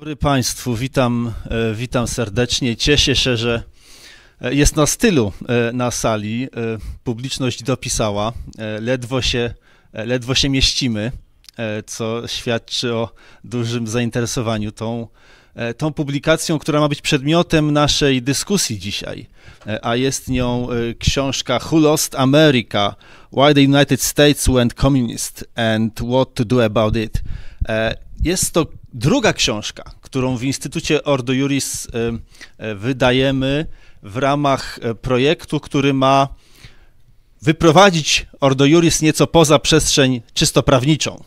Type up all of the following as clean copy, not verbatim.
Dobry Państwu, witam serdecznie. Cieszę się, że jest nas tylu na sali. Publiczność dopisała, ledwo się mieścimy, co świadczy o dużym zainteresowaniu tą publikacją, która ma być przedmiotem naszej dyskusji dzisiaj, a jest nią książka Who Lost America? Why the United States Went Communist and What to Do About It. Jest to druga książka, którą w Instytucie Ordo Iuris wydajemy w ramach projektu, który ma wyprowadzić Ordo Iuris nieco poza przestrzeń czysto prawniczą.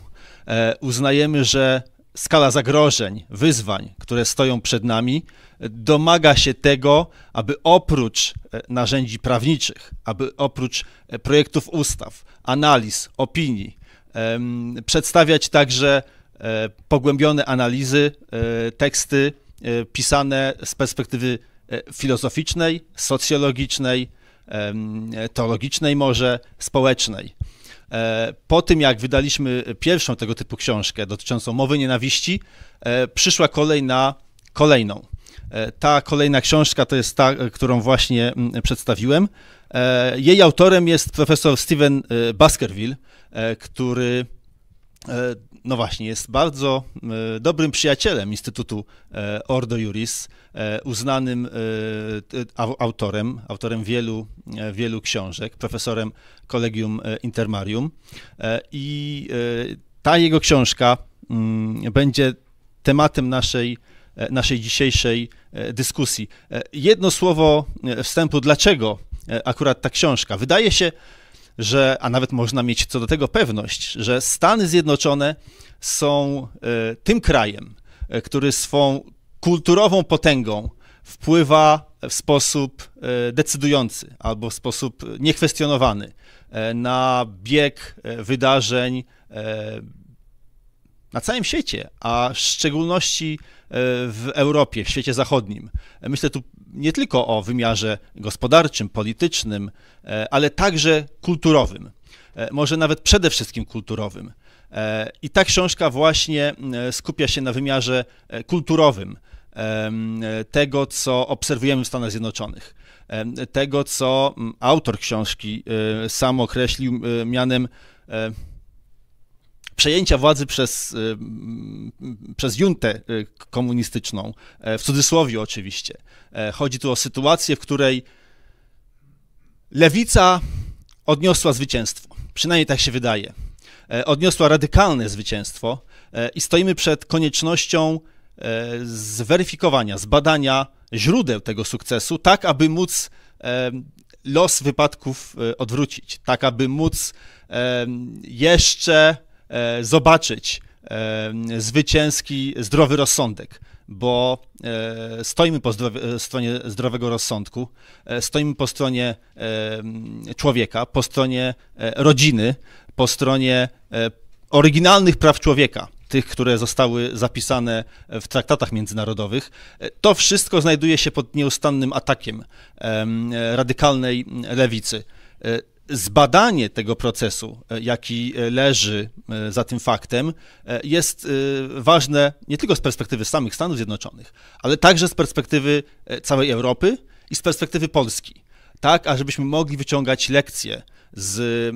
Uznajemy, że skala zagrożeń, wyzwań, które stoją przed nami, domaga się tego, aby oprócz narzędzi prawniczych, aby oprócz projektów ustaw, analiz, opinii, przedstawiać także pogłębione analizy, teksty pisane z perspektywy filozoficznej, socjologicznej, teologicznej może, społecznej. Po tym, jak wydaliśmy pierwszą tego typu książkę dotyczącą mowy nienawiści, przyszła kolej na kolejną. Ta kolejna książka to jest ta, którą właśnie przedstawiłem. Jej autorem jest profesor Stephen Baskerville, który no właśnie, jest bardzo dobrym przyjacielem Instytutu Ordo Iuris, uznanym autorem wielu książek, profesorem Collegium Intermarium. I ta jego książka będzie tematem naszej dzisiejszej dyskusji. Jedno słowo wstępu, dlaczego akurat ta książka? Wydaje się, a nawet można mieć co do tego pewność, że Stany Zjednoczone są tym krajem, który swą kulturową potęgą wpływa w sposób decydujący albo w sposób niekwestionowany na bieg wydarzeń na całym świecie, a w szczególności w Europie, w świecie zachodnim. Myślę tu nie tylko o wymiarze gospodarczym, politycznym, ale także kulturowym, może nawet przede wszystkim kulturowym. I ta książka właśnie skupia się na wymiarze kulturowym tego, co obserwujemy w Stanach Zjednoczonych, tego, co autor książki sam określił mianem przejęcia władzy przez juntę komunistyczną, w cudzysłowie oczywiście. Chodzi tu o sytuację, w której lewica odniosła zwycięstwo, przynajmniej tak się wydaje. Odniosła radykalne zwycięstwo i stoimy przed koniecznością zweryfikowania, zbadania źródeł tego sukcesu, tak aby móc los wypadków odwrócić, tak aby móc jeszcze zobaczyć zwycięski zdrowy rozsądek, bo stoimy po stronie zdrowego rozsądku, stoimy po stronie człowieka, po stronie rodziny, po stronie oryginalnych praw człowieka, tych, które zostały zapisane w traktatach międzynarodowych. To wszystko znajduje się pod nieustannym atakiem radykalnej lewicy. Zbadanie tego procesu, jaki leży za tym faktem, jest ważne nie tylko z perspektywy samych Stanów Zjednoczonych, ale także z perspektywy całej Europy i z perspektywy Polski, tak, ażebyśmy mogli wyciągać lekcje z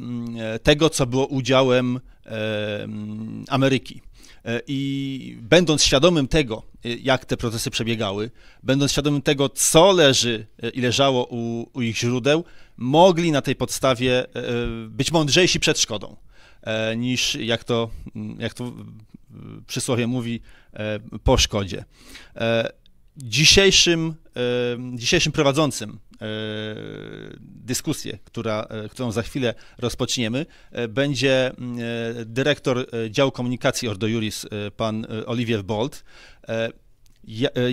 tego, co było udziałem Ameryki. I będąc świadomym tego, jak te procesy przebiegały, będąc świadomym tego, co leży i leżało u ich źródeł, mogli na tej podstawie być mądrzejsi przed szkodą, niż jak to przysłowie mówi, po szkodzie. Dzisiejszym prowadzącym dyskusję, którą za chwilę rozpoczniemy, będzie dyrektor działu komunikacji Ordo Iuris, pan Olivier Bold.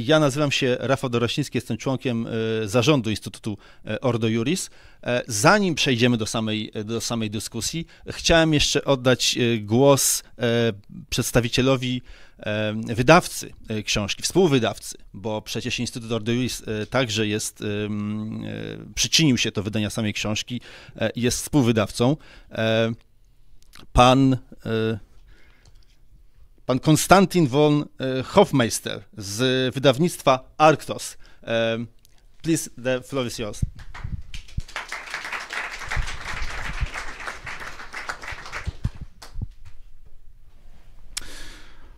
Ja nazywam się Rafał Dorośnicki, jestem członkiem zarządu Instytutu Ordo Iuris. Zanim przejdziemy do samej dyskusji, chciałem jeszcze oddać głos przedstawicielowi wydawcy książki, współwydawcy, bo przecież Instytut Ordo Iuris także przyczynił się do wydania samej książki i jest współwydawcą. Pan pan Konstantin von Hofmeister z wydawnictwa Arktos. Please, the floor is yours.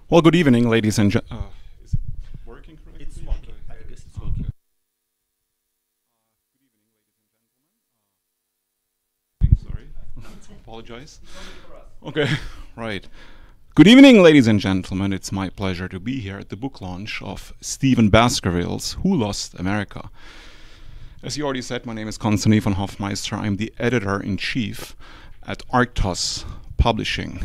Well, good evening, ladies and gentlemen. Is it working correctly? It's working. I guess it's working. Okay. Good evening, ladies and gentlemen. Sorry, apologize. Okay, right. Good evening, ladies and gentlemen. It's my pleasure to be here at the book launch of Stephen Baskerville's Who Lost America? As you already said, my name is Konstantin von Hofmeister. I'm the editor-in-chief at Arktos Publishing.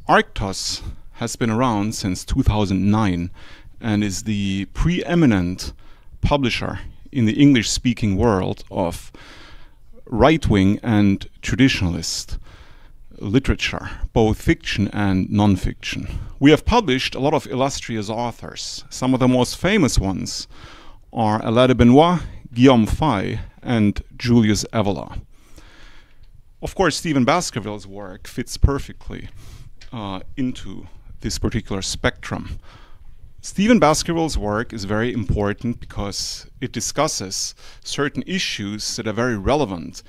Arktos has been around since 2009 and is the preeminent publisher in the English-speaking world of right-wing and traditionalist literature, both fiction and non-fiction. We have published a lot of illustrious authors. Some of the most famous ones are Alain de Benoit, Guillaume Fay, and Julius Evola. Of course, Stephen Baskerville's work fits perfectly into this particular spectrum. Stephen Baskerville's work is very important because it discusses certain issues that are very relevant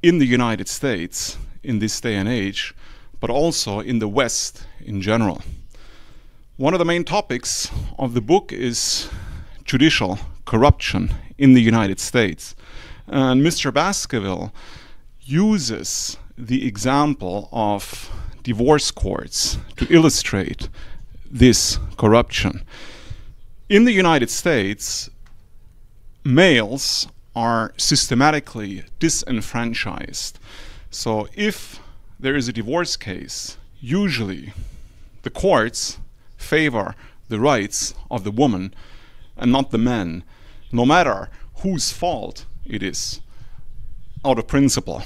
in the United States in this day and age, but also in the West in general. One of the main topics of the book is judicial corruption in the United States. And Mr. Baskerville uses the example of divorce courts to illustrate this corruption. In the United States, males are systematically disenfranchised. So if there is a divorce case, usually the courts favor the rights of the woman and not the man, no matter whose fault it is, out of principle.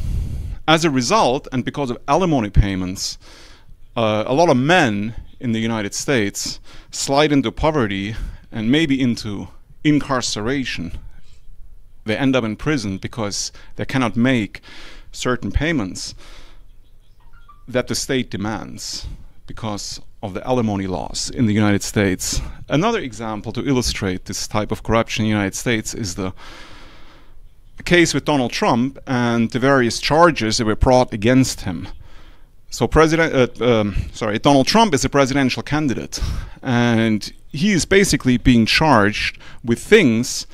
As a result, and because of alimony payments, a lot of men in the United States slide into poverty and maybe into incarceration. They end up in prison because they cannot make certain payments that the state demands because of the alimony laws in the United States. Another example to illustrate this type of corruption in the United States is the case with Donald Trump and the various charges that were brought against him. So Donald Trump is a presidential candidate, and he is basically being charged with things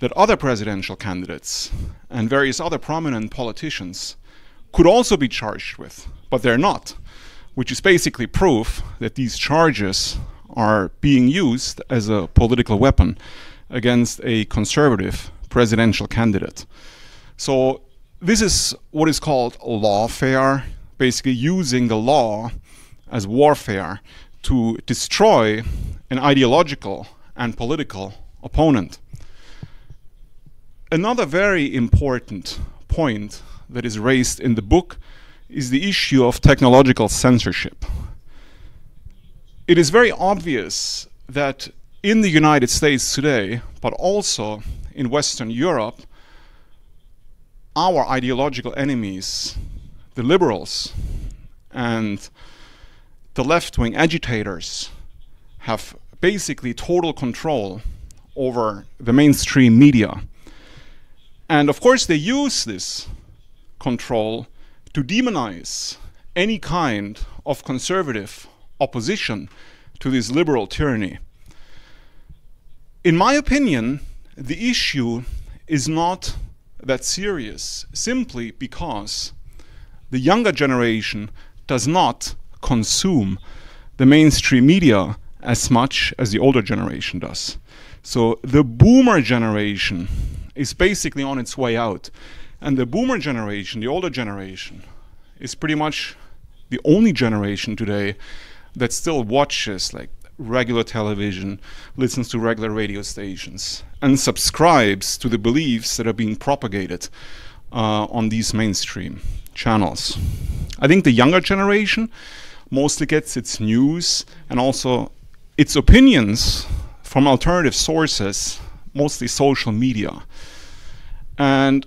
that other presidential candidates and various other prominent politicians could also be charged with, but they're not, which is basically proof that these charges are being used as a political weapon against a conservative presidential candidate. So this is what is called lawfare, basically using the law as warfare to destroy an ideological and political opponent. Another very important point that is raised in the book is the issue of technological censorship. It is very obvious that in the United States today, but also in Western Europe, our ideological enemies, the liberals and the left-wing agitators, have basically total control over the mainstream media. And of course they use this control to demonize any kind of conservative opposition to this liberal tyranny. In my opinion, the issue is not that serious, simply because the younger generation does not consume the mainstream media as much as the older generation does. So the boomer generation is basically on its way out. And the boomer generation, the older generation, is pretty much the only generation today that still watches like regular television, listens to regular radio stations, and subscribes to the beliefs that are being propagated on these mainstream channels. I think the younger generation mostly gets its news and also its opinions from alternative sources, mostly social media. And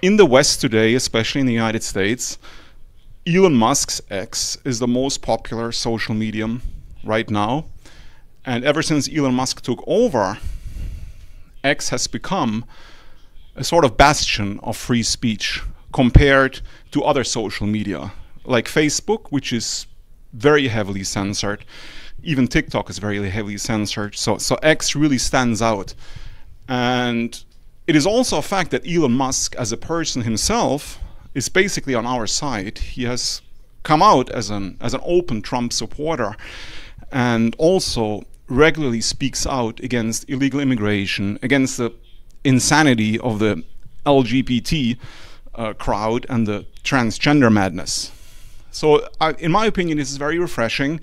in the West today, especially in the United States, Elon Musk's X is the most popular social medium right now. And ever since Elon Musk took over, X has become a sort of bastion of free speech compared to other social media, like Facebook, which is very heavily censored. Even TikTok is very heavily censored. So X really stands out. And it is also a fact that Elon Musk, as a person himself, is basically on our side. He has come out as an open Trump supporter, and also regularly speaks out against illegal immigration, against the insanity of the LGBT crowd and the transgender madness. So in my opinion, this is very refreshing.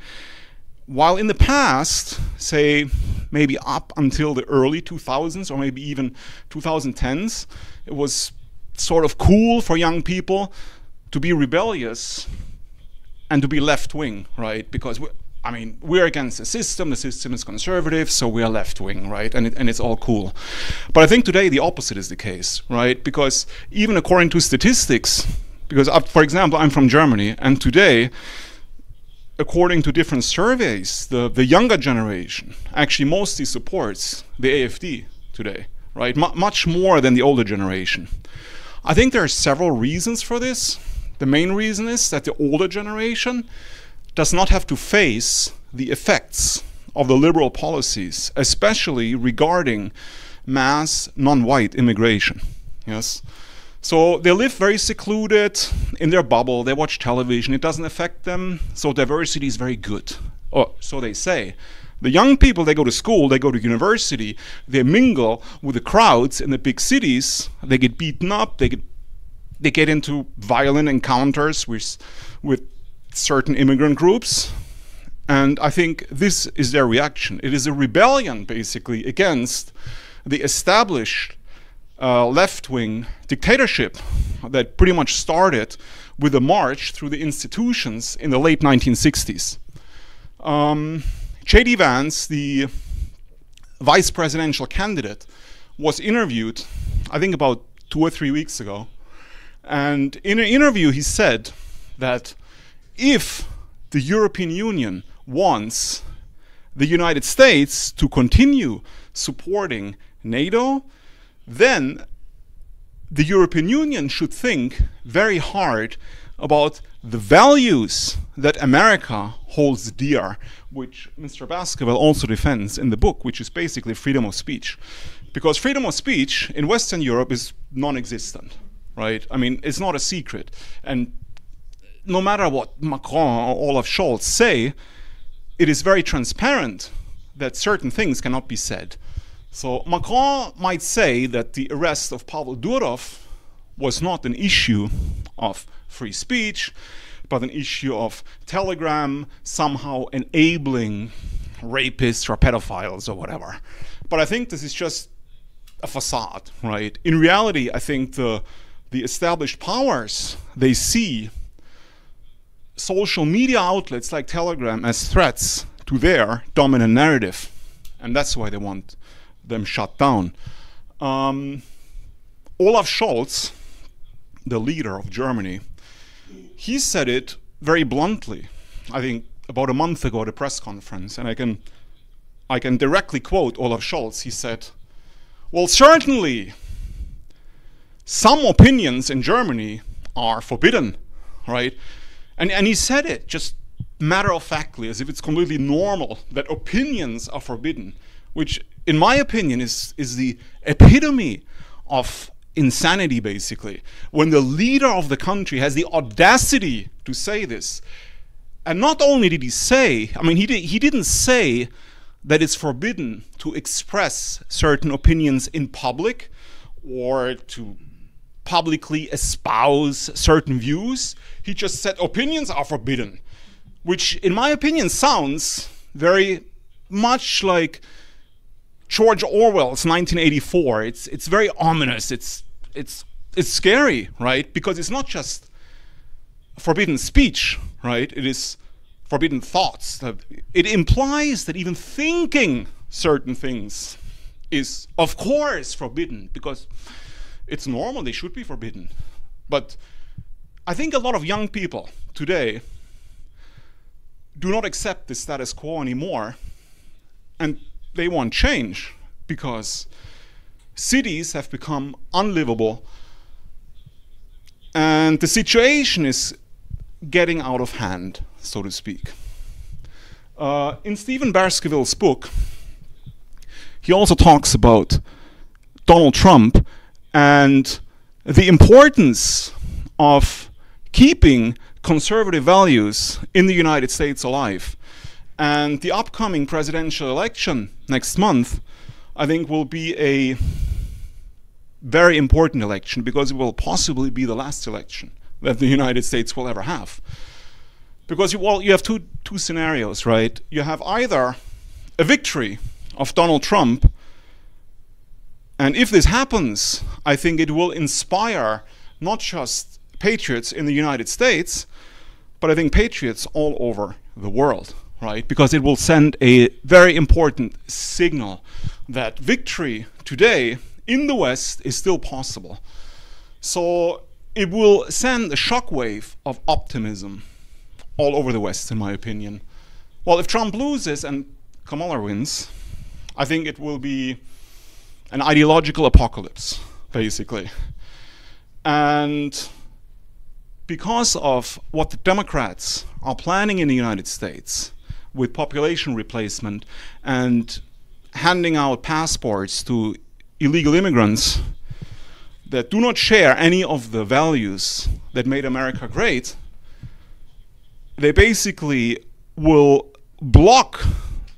While in the past, say maybe up until the early 2000s or maybe even 2010s, it was sort of cool for young people to be rebellious and to be left-wing, right? Because we're against the system is conservative, so we are left-wing, right? And it's all cool. But I think today the opposite is the case, right? Because even according to statistics, because for example, I'm from Germany, and today, according to different surveys, the younger generation actually mostly supports the AfD today, right? Much more than the older generation. I think there are several reasons for this. The main reason is that the older generation does not have to face the effects of the liberal policies, especially regarding mass non-white immigration. Yes. So they live very secluded in their bubble, they watch television, it doesn't affect them, so diversity is very good. Or so they say. The young people, they go to school, they go to university, they mingle with the crowds in the big cities, they get beaten up, they get into violent encounters with certain immigrant groups, and I think this is their reaction. It is a rebellion, basically, against the established left-wing dictatorship that pretty much started with a march through the institutions in the late 1960s. J.D. Vance, the vice presidential candidate, was interviewed, I think about 2 or 3 weeks ago, and in an interview he said that if the European Union wants the United States to continue supporting NATO, then the European Union should think very hard about the values that America holds dear, which Mr. Baskerville also defends in the book, which is basically freedom of speech. Because freedom of speech in Western Europe is non-existent, right? I mean, it's not a secret. And no matter what Macron or Olaf Scholz say, it is very transparent that certain things cannot be said. So Macron might say that the arrest of Pavel Durov was not an issue of free speech, but an issue of Telegram somehow enabling rapists or pedophiles or whatever. But I think this is just a facade, right? In reality, I think the established powers, they see social media outlets like Telegram as threats to their dominant narrative, and that's why they want them shut down. Olaf Scholz, the leader of Germany, he said it very bluntly, I think about a month ago at a press conference, and I can directly quote Olaf Scholz. He said, well, certainly some opinions in Germany are forbidden, right? And he said it just matter-of-factly, as if it's completely normal that opinions are forbidden, which, in my opinion, is the epitome of insanity, basically. When the leader of the country has the audacity to say this, and not only did he say, I mean, he didn't say that it's forbidden to express certain opinions in public or to publicly espouse certain views. He just said opinions are forbidden, which in my opinion sounds very much like George Orwell's 1984. It's very ominous. It's scary, right? Because it's not just forbidden speech, right? It is forbidden thoughts. It implies that even thinking certain things is, of course, forbidden, because it's normal, they should be forbidden. But I think a lot of young people today do not accept the status quo anymore, and they want change because cities have become unlivable and the situation is getting out of hand, so to speak. In Stephen Baskerville's book, he also talks about Donald Trump and the importance of keeping conservative values in the United States alive. And the upcoming presidential election next month, I think, will be a very important election because it will possibly be the last election that the United States will ever have. Because you have two scenarios, right? You have either a victory of Donald Trump, and if this happens, I think it will inspire not just patriots in the United States, but I think patriots all over the world, right? Because it will send a very important signal that victory today in the West is still possible. So it will send a shockwave of optimism all over the West, in my opinion. Well, if Trump loses and Kamala wins, I think it will be an ideological apocalypse, basically. And because of what the Democrats are planning in the United States with population replacement and handing out passports to illegal immigrants that do not share any of the values that made America great, they basically will block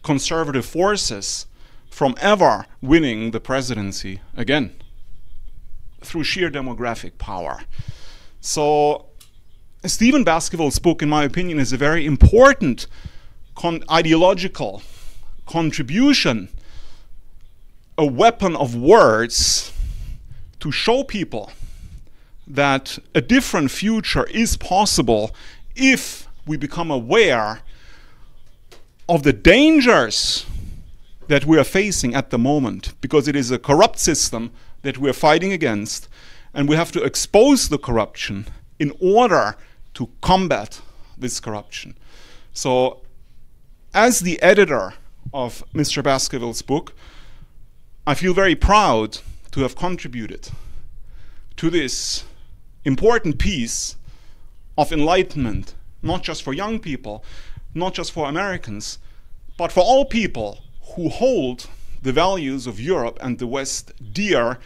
conservative forces from ever winning the presidency again through sheer demographic power. So Stephen Baskerville's book, in my opinion, is a very important ideological contribution, a weapon of words to show people that a different future is possible if we become aware of the dangers that we are facing at the moment, because it is a corrupt system that we are fighting against, and we have to expose the corruption in order to combat this corruption. So, as the editor of Mr. Baskerville's book, I feel very proud to have contributed to this important piece of enlightenment, not just for young people, not just for Americans, but for all people who hold the values of Europe and the West dear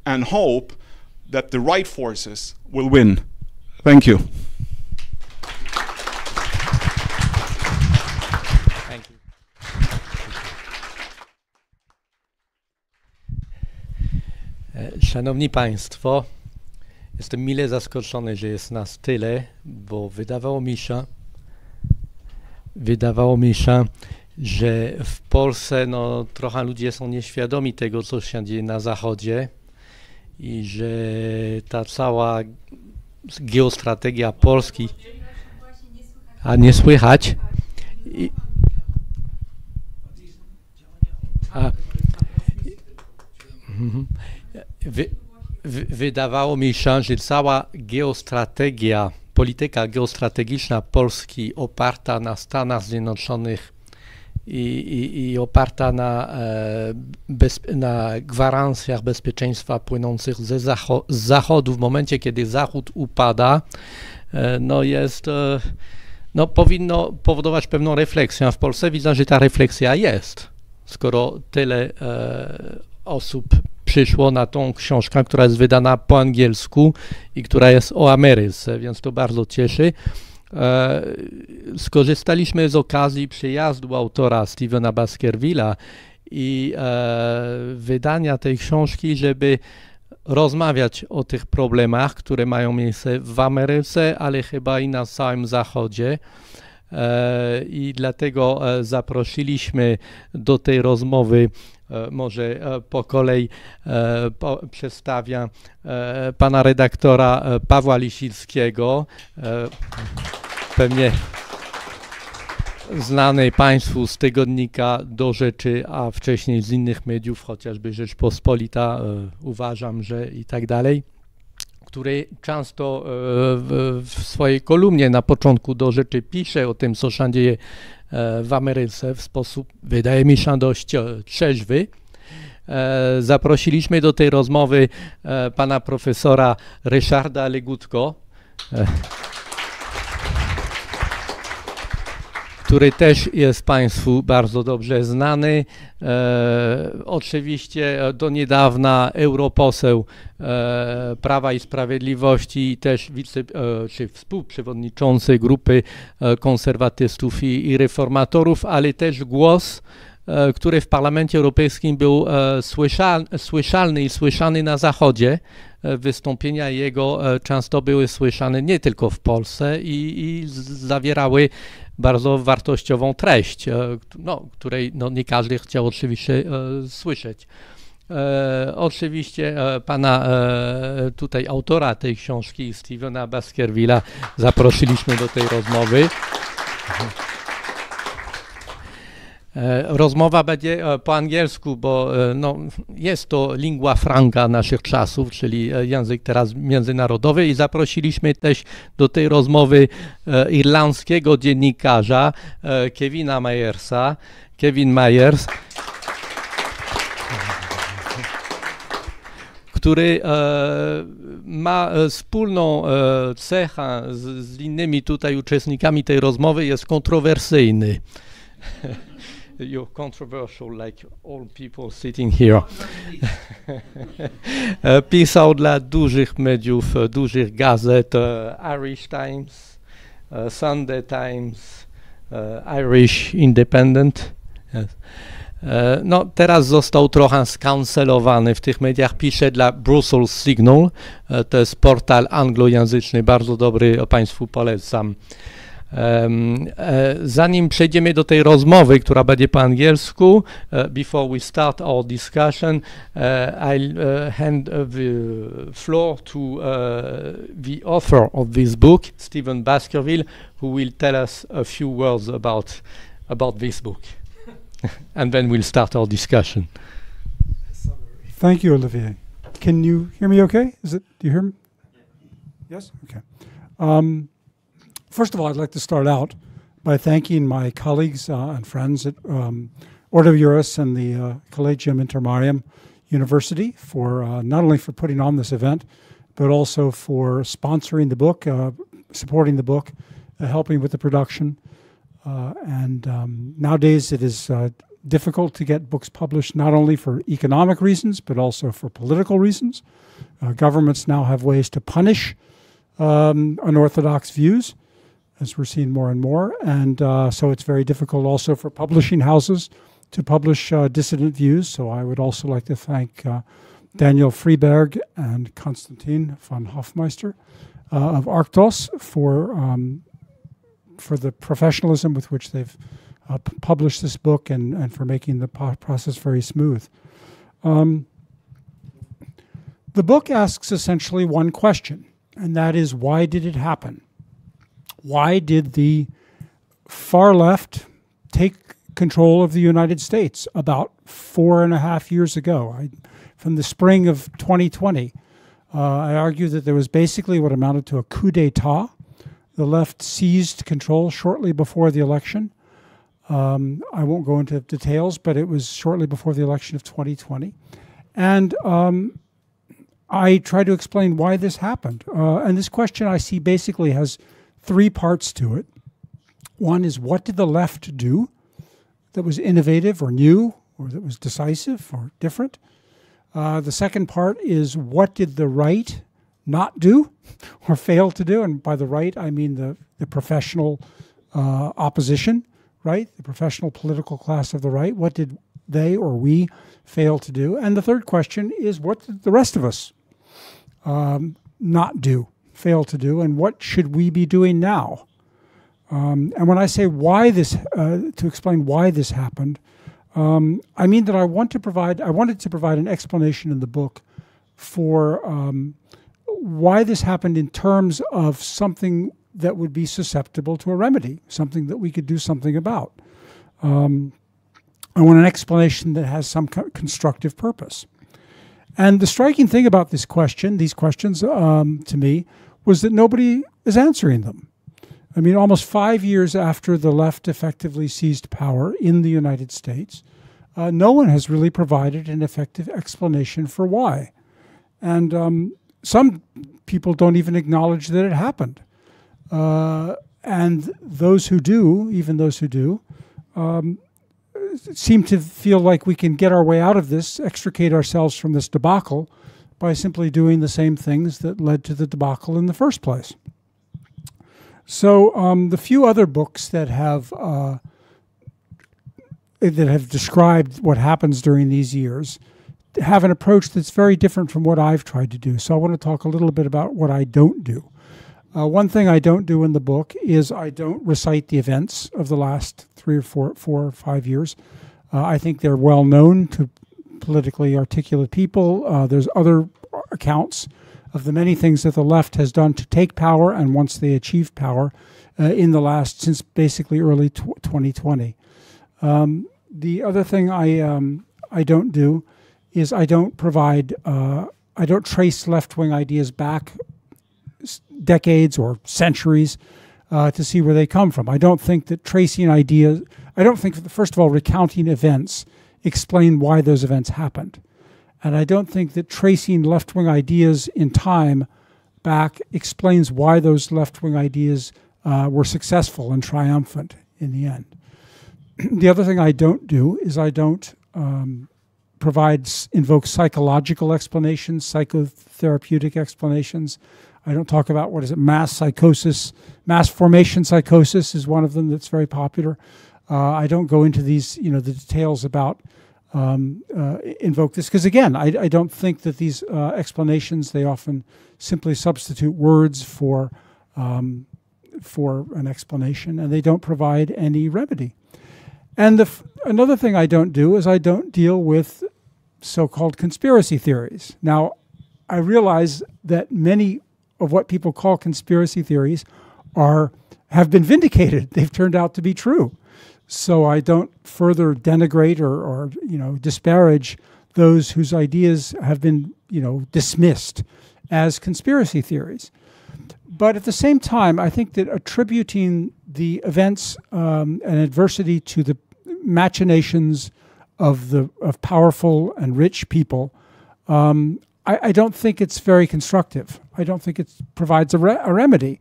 and hope that the right forces will win. Thank you. Thank you. Szanowni Państwo, jestem mile zaskoczony, że jest nas tyle, bo wydawało mi się, że w Polsce trochę ludzie są nieświadomi tego, co się dzieje na Zachodzie i że ta cała geostrategia Polski... A nie słychać? Wydawało mi się, że cała geostrategia, polityka geostrategiczna Polski oparta na Stanach Zjednoczonych i oparta na gwarancjach bezpieczeństwa płynących z Zachodu w momencie, kiedy Zachód upada, powinno powodować pewną refleksję. W Polsce widzę, że ta refleksja jest, skoro tyle osób przyszło na tą książkę, która jest wydana po angielsku i która jest o Ameryce, więc to bardzo cieszy. Skorzystaliśmy z okazji przyjazdu autora Stephena Baskervilla i wydania tej książki, żeby rozmawiać o tych problemach, które mają miejsce w Ameryce, ale chyba i na całym Zachodzie. I dlatego zaprosiliśmy do tej rozmowy, może po kolei przedstawię pana redaktora Pawła Lisickiego, pewnie znany Państwu z tygodnika Do Rzeczy, a wcześniej z innych mediów, chociażby Rzeczpospolita, uważam, że i tak dalej, który często w swojej kolumnie na początku do rzeczy pisze o tym, co się dzieje w Ameryce w sposób, wydaje mi się, dość trzeźwy. Zaprosiliśmy do tej rozmowy pana profesora Ryszarda Legutko, który też jest Państwu bardzo dobrze znany. Oczywiście do niedawna europoseł Prawa i Sprawiedliwości i też czy współprzewodniczący grupy konserwatystów i reformatorów, ale też głos, który w Parlamencie Europejskim był słyszalny i słyszany na Zachodzie. Wystąpienia jego często były słyszane nie tylko w Polsce i zawierały bardzo wartościową treść, której nie każdy chciał oczywiście słyszeć. Oczywiście pana tutaj autora tej książki, Stephena Baskervilla, zaprosiliśmy do tej rozmowy. Rozmowa będzie po angielsku, bo jest to lingua franca naszych czasów, czyli język teraz międzynarodowy, i zaprosiliśmy też do tej rozmowy irlandzkiego dziennikarza Kevina Myersa. Kevin Myers, który ma wspólną cechę z innymi tutaj uczestnikami tej rozmowy, jest kontrowersyjny. You're controversial like all people sitting here. Pisał dla dużych mediów, dużych gazet, Irish Times, Sunday Times, Irish Independent. Yes. Teraz został trochę skancelowany w tych mediach, pisze dla Brussels Signal, to jest portal anglojęzyczny, bardzo dobry, Państwu polecam. Zanim przejdziemy do tej rozmowy, która będzie po angielsku, before we start our discussion, I'll hand the floor to the author of this book, Stephen Baskerville, who will tell us a few words about this book. And then we'll start our discussion. Thank you, Olivier. Can you hear me okay? Do you hear me? Yes? Okay. First of all, I'd like to start out by thanking my colleagues and friends at Ordo Iuris and the Collegium Intermarium University for not only for putting on this event, but also for sponsoring the book, supporting the book, helping with the production. Nowadays it is difficult to get books published not only for economic reasons, but also for political reasons. Governments now have ways to punish unorthodox views, as we're seeing more and more, and so it's very difficult also for publishing houses to publish dissident views. So I would also like to thank Daniel Freeberg and Konstantin von Hofmeister of Arctos for the professionalism with which they've published this book and for making the process very smooth. The book asks essentially one question, and that is, why did it happen? Why did the far left take control of the United States about 4.5 years ago? From the spring of 2020, I argue that there was basically what amounted to a coup d'etat. The left seized control shortly before the election. I won't go into details, but it was shortly before the election of 2020. And I try to explain why this happened. And this question I see basically has 3 parts to it. One is, what did the left do that was innovative or new or that was decisive or different? The second part is, what did the right not do or fail to do? And by the right, I mean the professional opposition, right? The professional political class of the right. What did they or we fail to do? And the third question is, what did the rest of us not do, fail to do, and what should we be doing now? And when I say why this, to explain why this happened, I mean that I wanted to provide an explanation in the book for why this happened in terms of something that would be susceptible to a remedy, something that we could do something about. I want an explanation that has some constructive purpose. And the striking thing about these questions to me, was that nobody is answering them. I mean, almost 5 years after the left effectively seized power in the United States, no one has really provided an effective explanation for why. And some people don't even acknowledge that it happened. And those who do, even those who do, seem to feel like we can get our way out of this, extricate ourselves from this debacle by simply doing the same things that led to the debacle in the first place. So the few other books that have described what happens during these years have an approach that's very different from what I've tried to do. So I want to talk a little bit about what I don't do. One thing I don't do in the book is I don't recite the events of the last 3 or 4 or 5 years. I think they're well known to politically articulate people. There's other accounts of the many things that the left has done to take power, and once they achieve power since basically early 2020. The other thing I don't do is I don't trace left-wing ideas back decades or centuries to see where they come from. I don't think that tracing ideas, first of all, recounting events explain why those events happened. And I don't think that tracing left-wing ideas in time back explains why those left-wing ideas were successful and triumphant in the end. The other thing I don't do is I don't invoke psychological explanations, psychotherapeutic explanations. I don't talk about, mass psychosis. Mass formation psychosis is one of them that's very popular. I don't go into these, the details about invoke this, because again, I don't think that these explanations, they often simply substitute words for an explanation, and they don't provide any remedy. And another thing I don't do is I don't deal with so-called conspiracy theories. Now, I realize that many of what people call conspiracy theories have been vindicated. They've turned out to be true. So I don't further denigrate or disparage those whose ideas have been dismissed as conspiracy theories. But at the same time, I think that attributing the events and adversity to the machinations of powerful and rich people, I don't think it's very constructive. I don't think it provides a remedy.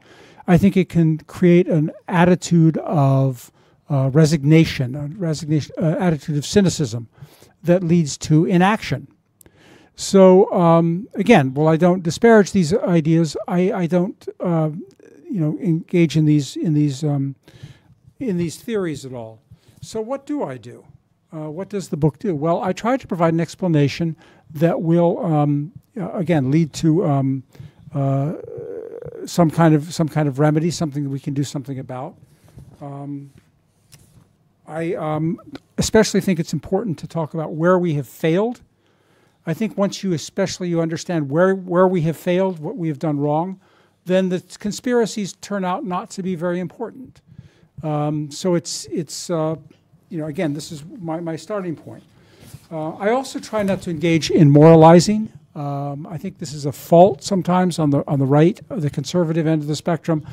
I think it can create an attitude of resignation, attitude of cynicism that leads to inaction. So again, while I don't disparage these ideas, I don't engage in these theories at all. So what do I do? What does the book do? Well, I try to provide an explanation that will again lead to some kind of remedy, something that we can do something about. I especially think it's important to talk about where we have failed. I think once you understand where we have failed, what we have done wrong, then the conspiracies turn out not to be very important. So it's again, this is my starting point. I also try not to engage in moralizing. I think this is a fault sometimes on the right, the conservative end of the spectrum.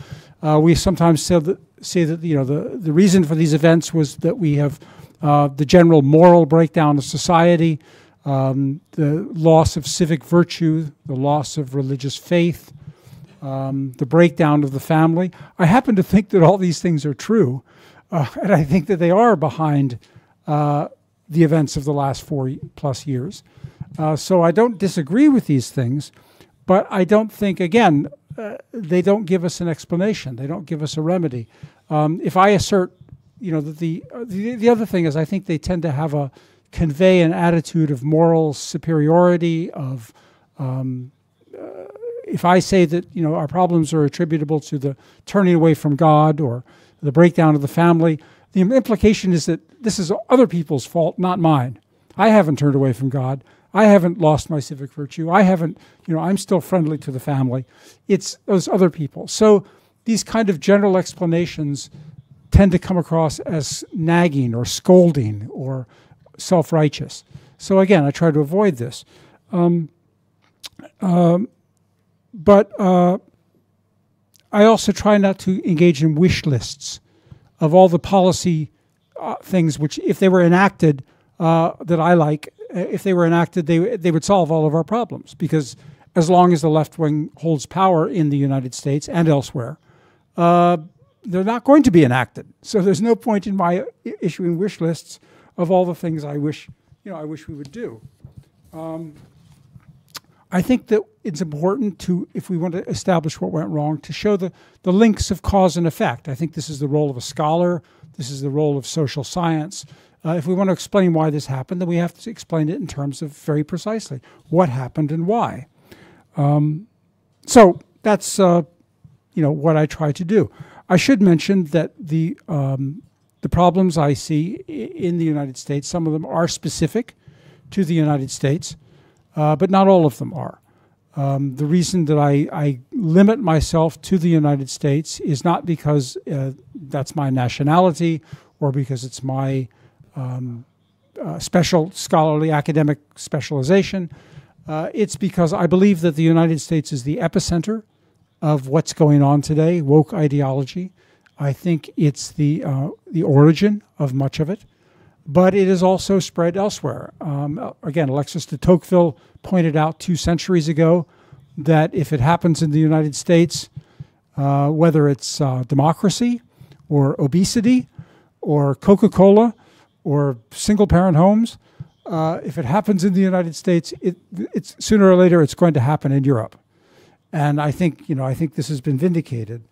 We sometimes say that the reason for these events was that we have the general moral breakdown of society, the loss of civic virtue, the loss of religious faith, the breakdown of the family. I happen to think that all these things are true, and I think that they are behind the events of the last 4+ years. So I don't disagree with these things, but I don't think, again, they don't give us an explanation. They don't give us a remedy. If I assert, that the other thing is I think they tend to convey an attitude of moral superiority, of if I say that, our problems are attributable to the turning away from God or the breakdown of the family, the implication is that this is other people's fault, not mine. I haven't turned away from God. I haven't lost my civic virtue. I haven't, I'm still friendly to the family. It's those other people. So these kind of general explanations tend to come across as nagging or scolding or self-righteous. So again, I try to avoid this. But I also try not to engage in wish lists of all the policy things which, if they were enacted, that I like, if they were enacted, they would solve all of our problems. Because as long as the left wing holds power in the United States and elsewhere, they're not going to be enacted. So there's no point in my issuing wish lists of all the things I wish we would do. I think that it's important to, if we want to establish what went wrong, to show the links of cause and effect. I think this is the role of a scholar. This is the role of social science. If we want to explain why this happened, then we have to explain it in terms of very precisely what happened and why. So that's what I try to do. I should mention that the problems I see in the United States, some of them are specific to the United States, but not all of them are. The reason that I limit myself to the United States is not because that's my nationality or because it's my special scholarly academic specialization. It's because I believe that the United States is the epicenter of what's going on today, woke ideology. I think it's the origin of much of it, but it is also spread elsewhere. Again, Alexis de Tocqueville pointed out 2 centuries ago that if it happens in the United States, whether it's democracy or obesity or Coca-Cola or single-parent homes, if it happens in the United States, it's sooner or later it's going to happen in Europe. And I think this has been vindicated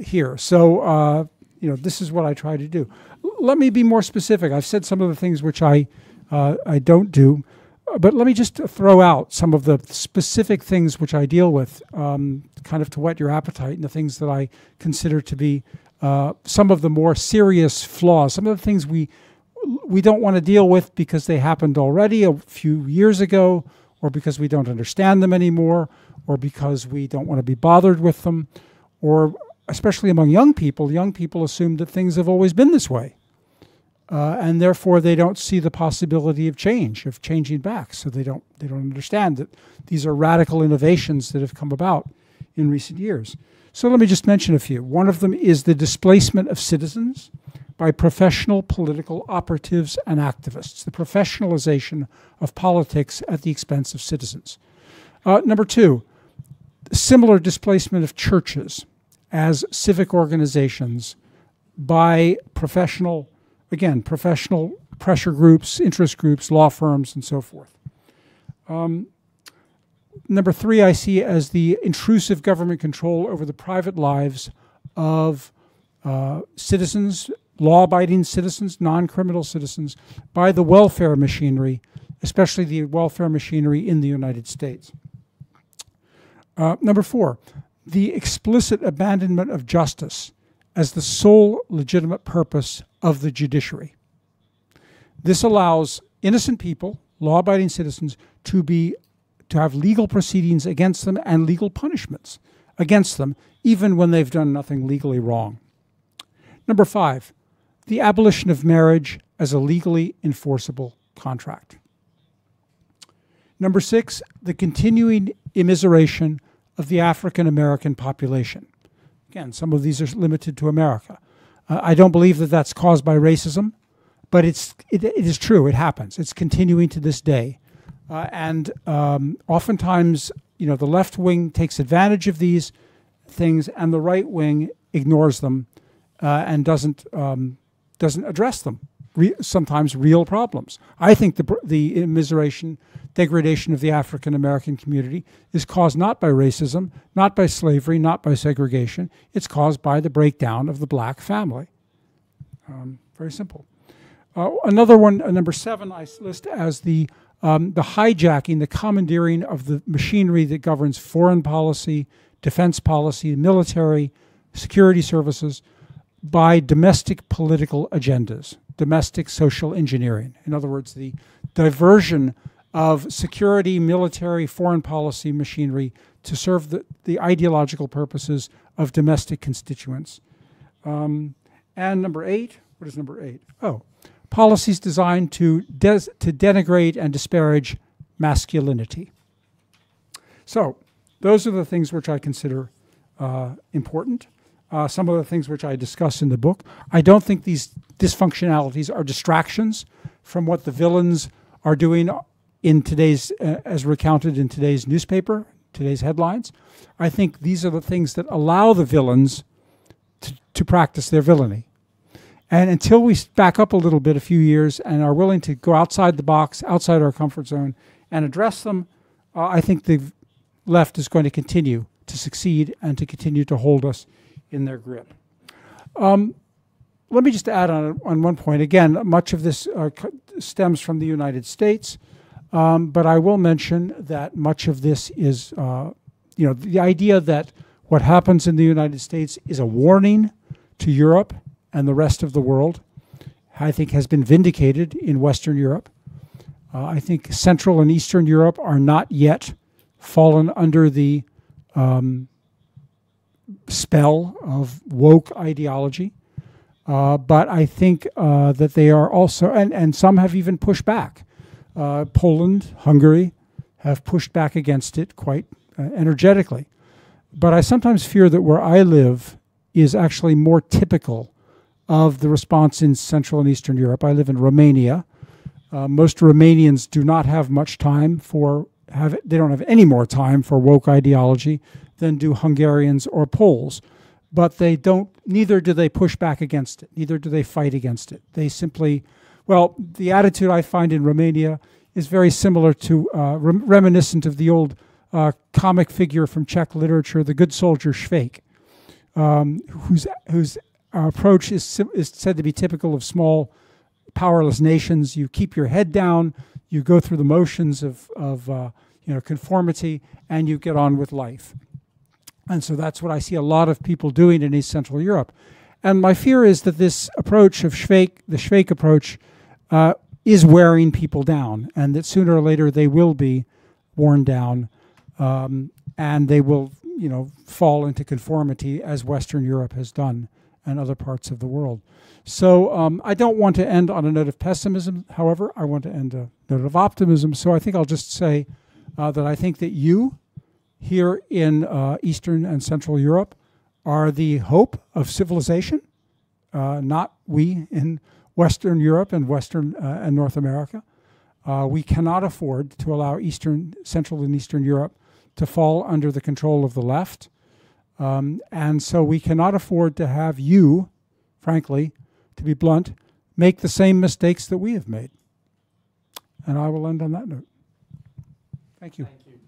here. So this is what I try to do. Let me be more specific. I've said some of the things which I don't do, but let me just throw out some of the specific things which I deal with, kind of to whet your appetite, and the things that I consider to be some of the more serious flaws, some of the things we don't want to deal with because they happened already a few years ago, or because we don't understand them anymore, or because we don't want to be bothered with them, or especially among young people assume that things have always been this way. And therefore they don't see the possibility of change, of changing back. So they don't understand that these are radical innovations that have come about in recent years. So let me just mention a few. One of them is the displacement of citizens by professional political operatives and activists, the professionalization of politics at the expense of citizens. Number 2, similar displacement of churches as civic organizations by professional pressure groups, interest groups, law firms, and so forth. Number 3, I see as the intrusive government control over the private lives of citizens, law-abiding citizens, non-criminal citizens, by the welfare machinery, especially the welfare machinery in the United States. Number 4, the explicit abandonment of justice as the sole legitimate purpose of the judiciary. This allows innocent people, law-abiding citizens, to have legal proceedings against them and legal punishments against them, even when they've done nothing legally wrong. Number 5, the abolition of marriage as a legally enforceable contract. Number 6, the continuing immiseration of the African American population. Again, some of these are limited to America. I don't believe that that's caused by racism, but it is true. It happens. It's continuing to this day. And oftentimes, the left wing takes advantage of these things, and the right wing ignores them and doesn't address them. Sometimes real problems. I think the immiseration, degradation of the African American community is caused not by racism, not by slavery, not by segregation. It's caused by the breakdown of the black family. Very simple. Another one, number 7, I list as the hijacking, the commandeering of the machinery that governs foreign policy, defense policy, military, security services by domestic political agendas, domestic social engineering. In other words, the diversion of security, military, foreign policy machinery to serve the ideological purposes of domestic constituents. And number 8, what is number 8? Oh, policies designed to denigrate and disparage masculinity. So those are the things which I consider important. Some of the things which I discuss in the book. I don't think these dysfunctionalities are distractions from what the villains are doing in today's, as recounted in today's newspaper, today's headlines. I think these are the things that allow the villains to practice their villainy. And until we back up a little bit, a few years, and are willing to go outside the box, outside our comfort zone, and address them, I think the left is going to continue to succeed and to continue to hold us in their grip. Let me just add on one point. Again, much of this stems from the United States, but I will mention that much of this is, the idea that what happens in the United States is a warning to Europe and the rest of the world, I think has been vindicated in Western Europe. I think Central and Eastern Europe are not yet fallen under the spell of woke ideology. But I think that they are also, and some have even pushed back. Poland, Hungary have pushed back against it quite energetically. But I sometimes fear that where I live is actually more typical of the response in Central and Eastern Europe. I live in Romania. Most Romanians do not have much time they don't have any more time for woke ideology than do Hungarians or Poles. But neither do they push back against it, neither do they fight against it. They simply, the attitude I find in Romania is very similar to, reminiscent of the old comic figure from Czech literature, the good soldier Švejk, whose approach is said to be typical of small, powerless nations. You keep your head down, you go through the motions of conformity, and you get on with life. And so that's what I see a lot of people doing in East Central Europe. And my fear is that this approach of Švejk, the Švejk approach, is wearing people down, and that sooner or later they will be worn down, and they will, fall into conformity as Western Europe has done and other parts of the world. So I don't want to end on a note of pessimism. However, I want to end a note of optimism. So I think I'll just say that I think that you here in Eastern and Central Europe are the hope of civilization, not we in Western Europe and Western and North America. We cannot afford to allow Central and Eastern Europe to fall under the control of the left. And so we cannot afford to have you, frankly, to be blunt, make the same mistakes that we have made. And I will end on that note. Thank you. Thank you.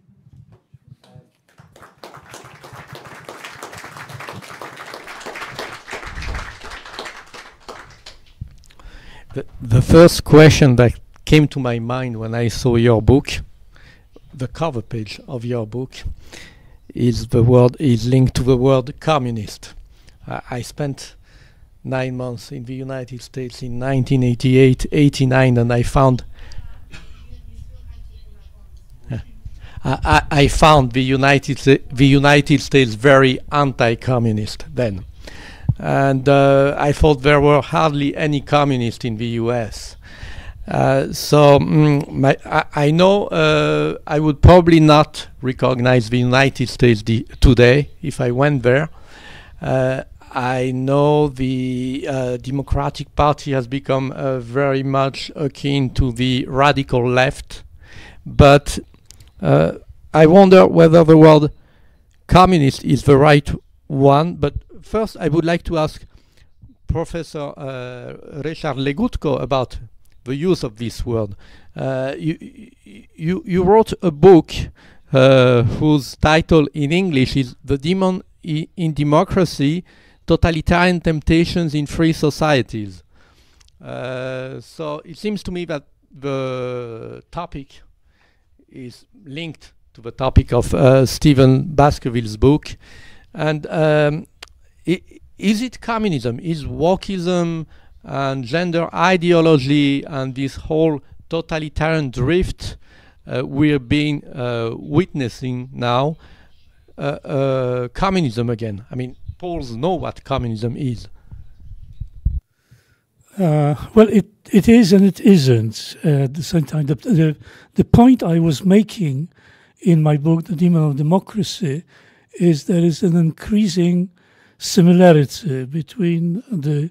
The first question that came to my mind when I saw your book, the cover page of your book, is linked to the word communist. I spent 9 months in the United States in 1988, 89, and I found I found the United States very anti-communist then. And I thought there were hardly any communists in the US. So I know I would probably not recognize the United States today if I went there. I know the Democratic Party has become very much akin to the radical left, but I wonder whether the word communist is the right one. But first, I would like to ask Professor Richard Legutko about the use of this word. You wrote a book whose title in English is "The Demon in Democracy: Totalitarian Temptations in Free Societies." So it seems to me that the topic is linked to the topic of Stephen Baskerville's book. And is it communism? Is wokeism and gender ideology and this whole totalitarian drift we're being witnessing now communism again? I mean, Poles know what communism is. Well, it is and it isn't at the same time. The point I was making in my book, The Demon of Democracy, is there is an increasing similarity between the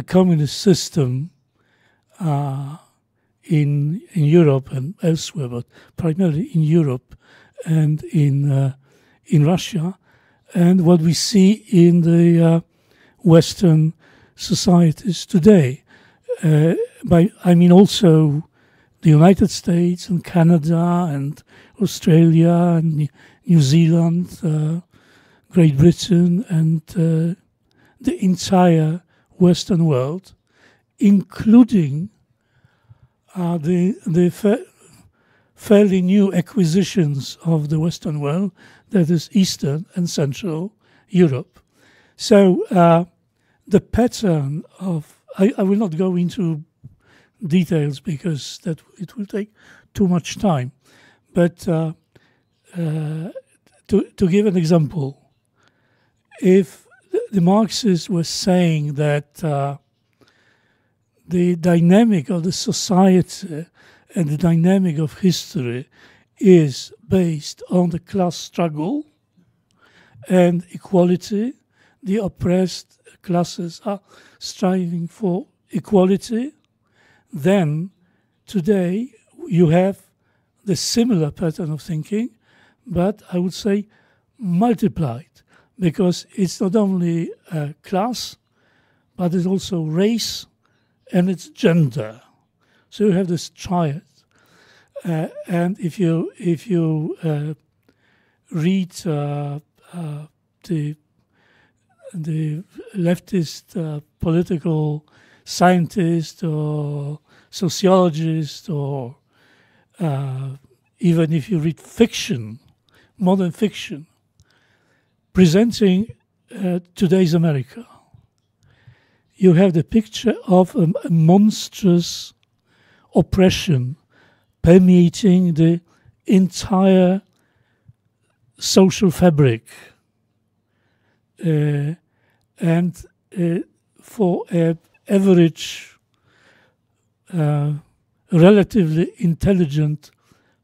communist system in Europe and elsewhere, but primarily in Europe and in Russia, and what we see in the Western societies today. I mean also the United States and Canada and Australia and New Zealand, Great Britain, and the entire Western world, including the fairly new acquisitions of the Western world, that is Eastern and Central Europe. So the pattern of, I will not go into details because it will take too much time, but to give an example, if the Marxists were saying that the dynamic of the society and the dynamic of history is based on the class struggle and equality, the oppressed classes are striving for equality, then today you have the similar pattern of thinking, but I would say multiplied, because it's not only class, but it's also race and it's gender. So you have this triad. And if you read the leftist political scientist or sociologist, or even if you read fiction, modern fiction, presenting today's America, you have the picture of a monstrous oppression permeating the entire social fabric. And for an average, relatively intelligent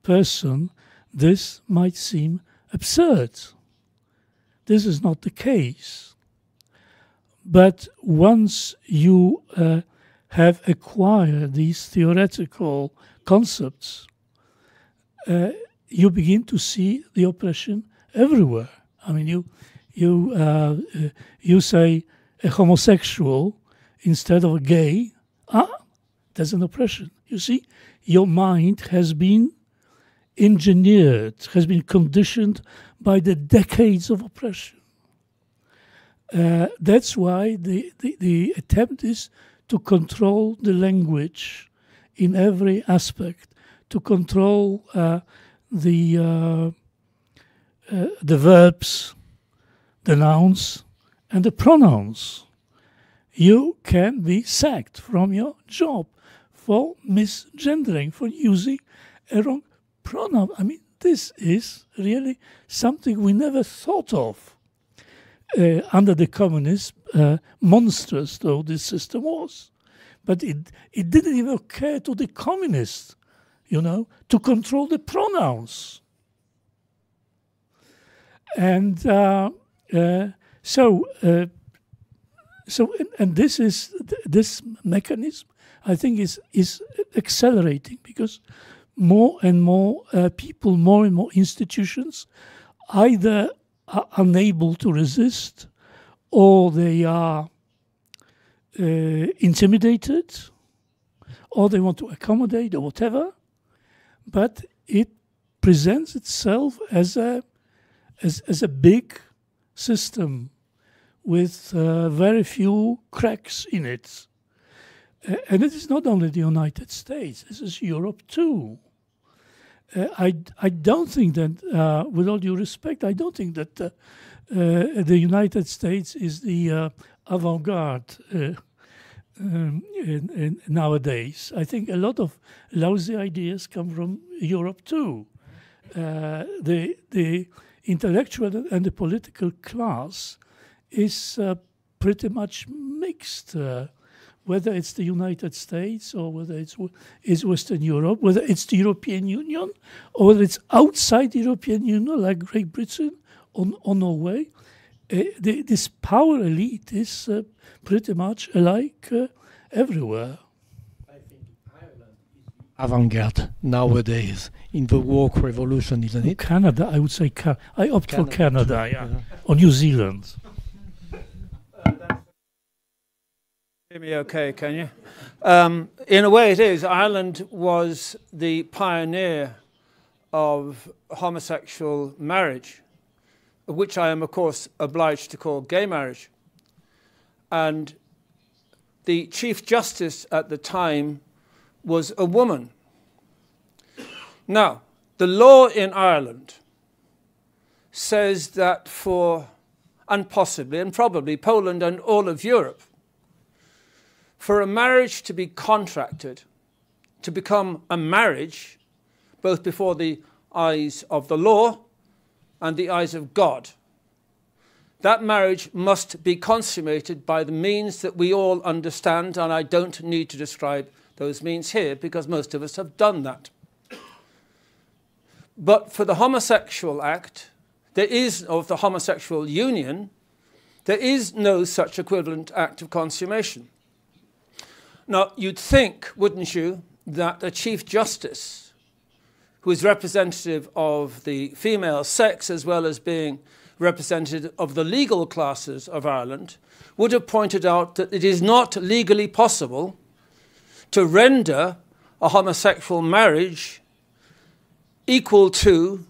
person, this might seem absurd. This is not the case. But once you have acquired these theoretical concepts, you begin to see the oppression everywhere. I mean, you say a homosexual instead of a gay, there's an oppression. You see, your mind has been engineered, has been conditioned by the decades of oppression. That's why the attempt is to control the language in every aspect, to control the verbs, the nouns, and the pronouns. You can be sacked from your job for misgendering, for using a wrong pronoun. I mean, this is really something we never thought of under the communists, monstrous though this system was. But it didn't even occur to the communists, to control the pronouns. And this mechanism, I think, is accelerating, because more and more people, more and more institutions, either are unable to resist, or they are intimidated, or they want to accommodate, or whatever. But it presents itself as a big system with very few cracks in it. And it is not only the United States, this is Europe too. I don't think that, with all due respect, I don't think that the United States is the avant-garde nowadays. I think a lot of lousy ideas come from Europe too. The intellectual and the political class is pretty much mixed whether it's the United States or whether it's Western Europe, whether it's the European Union or whether it's outside the European Union like Great Britain or Norway, this power elite is pretty much alike everywhere. I think Ireland is avant-garde nowadays in the woke revolution, isn't it? Canada, I would say, I opt for Canada, yeah. Or New Zealand. Hear me okay, can you? In a way it is. Ireland was the pioneer of homosexual marriage, which I am, of course, obliged to call gay marriage. And the Chief Justice at the time was a woman. Now, the law in Ireland says that for, and possibly and probably Poland and all of Europe, for a marriage to be contracted, to become a marriage, both before the eyes of the law and the eyes of God, that marriage must be consummated by the means that we all understand, and I don't need to describe those means here because most of us have done that. But for the homosexual act, of the homosexual union, there is no such equivalent act of consummation. Now, you'd think, wouldn't you, that a Chief Justice, who is representative of the female sex as well as being representative of the legal classes of Ireland, would have pointed out that it is not legally possible to render a homosexual marriage equal to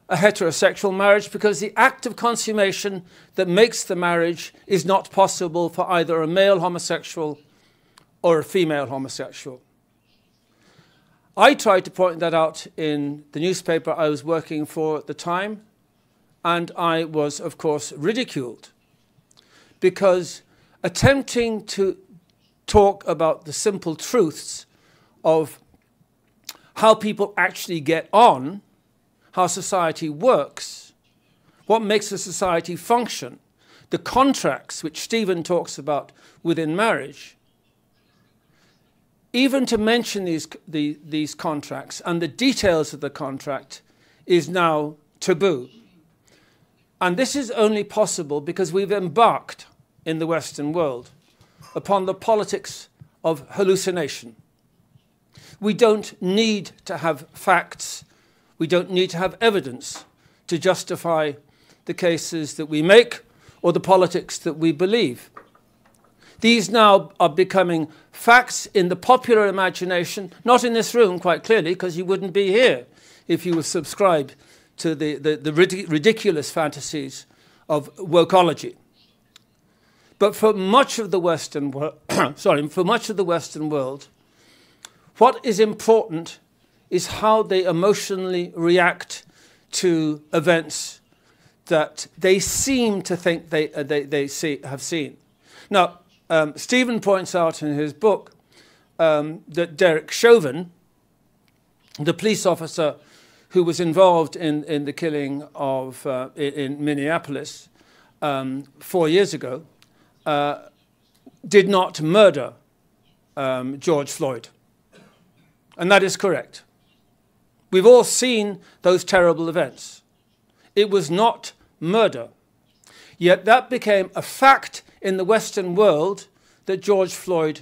a heterosexual marriage because the act of consummation that makes the marriage is not possible for either a male homosexual or a female homosexual. I tried to point that out in the newspaper I was working for at the time, and I was, of course, ridiculed because attempting to talk about the simple truths of how people actually get on, how society works, what makes a society function, the contracts which Stephen talks about within marriage, even to mention these contracts and the details of the contract is now taboo. And this is only possible because we've embarked in the Western world upon the politics of hallucination. We don't need to have facts, we don't need to have evidence to justify the cases that we make or the politics that we believe. These now are becoming facts in the popular imagination, not in this room, quite clearly, because you wouldn't be here if you were subscribed to the ridiculous fantasies of wokeology. But for much of the Western world, what is important is how they emotionally react to events that they seem to think they have seen. Now, Stephen points out in his book that Derek Chauvin, the police officer who was involved in the killing of in Minneapolis 4 years ago, did not murder George Floyd. And that is correct. We've all seen those terrible events. It was not murder. Yet that became a fact in the Western world that George Floyd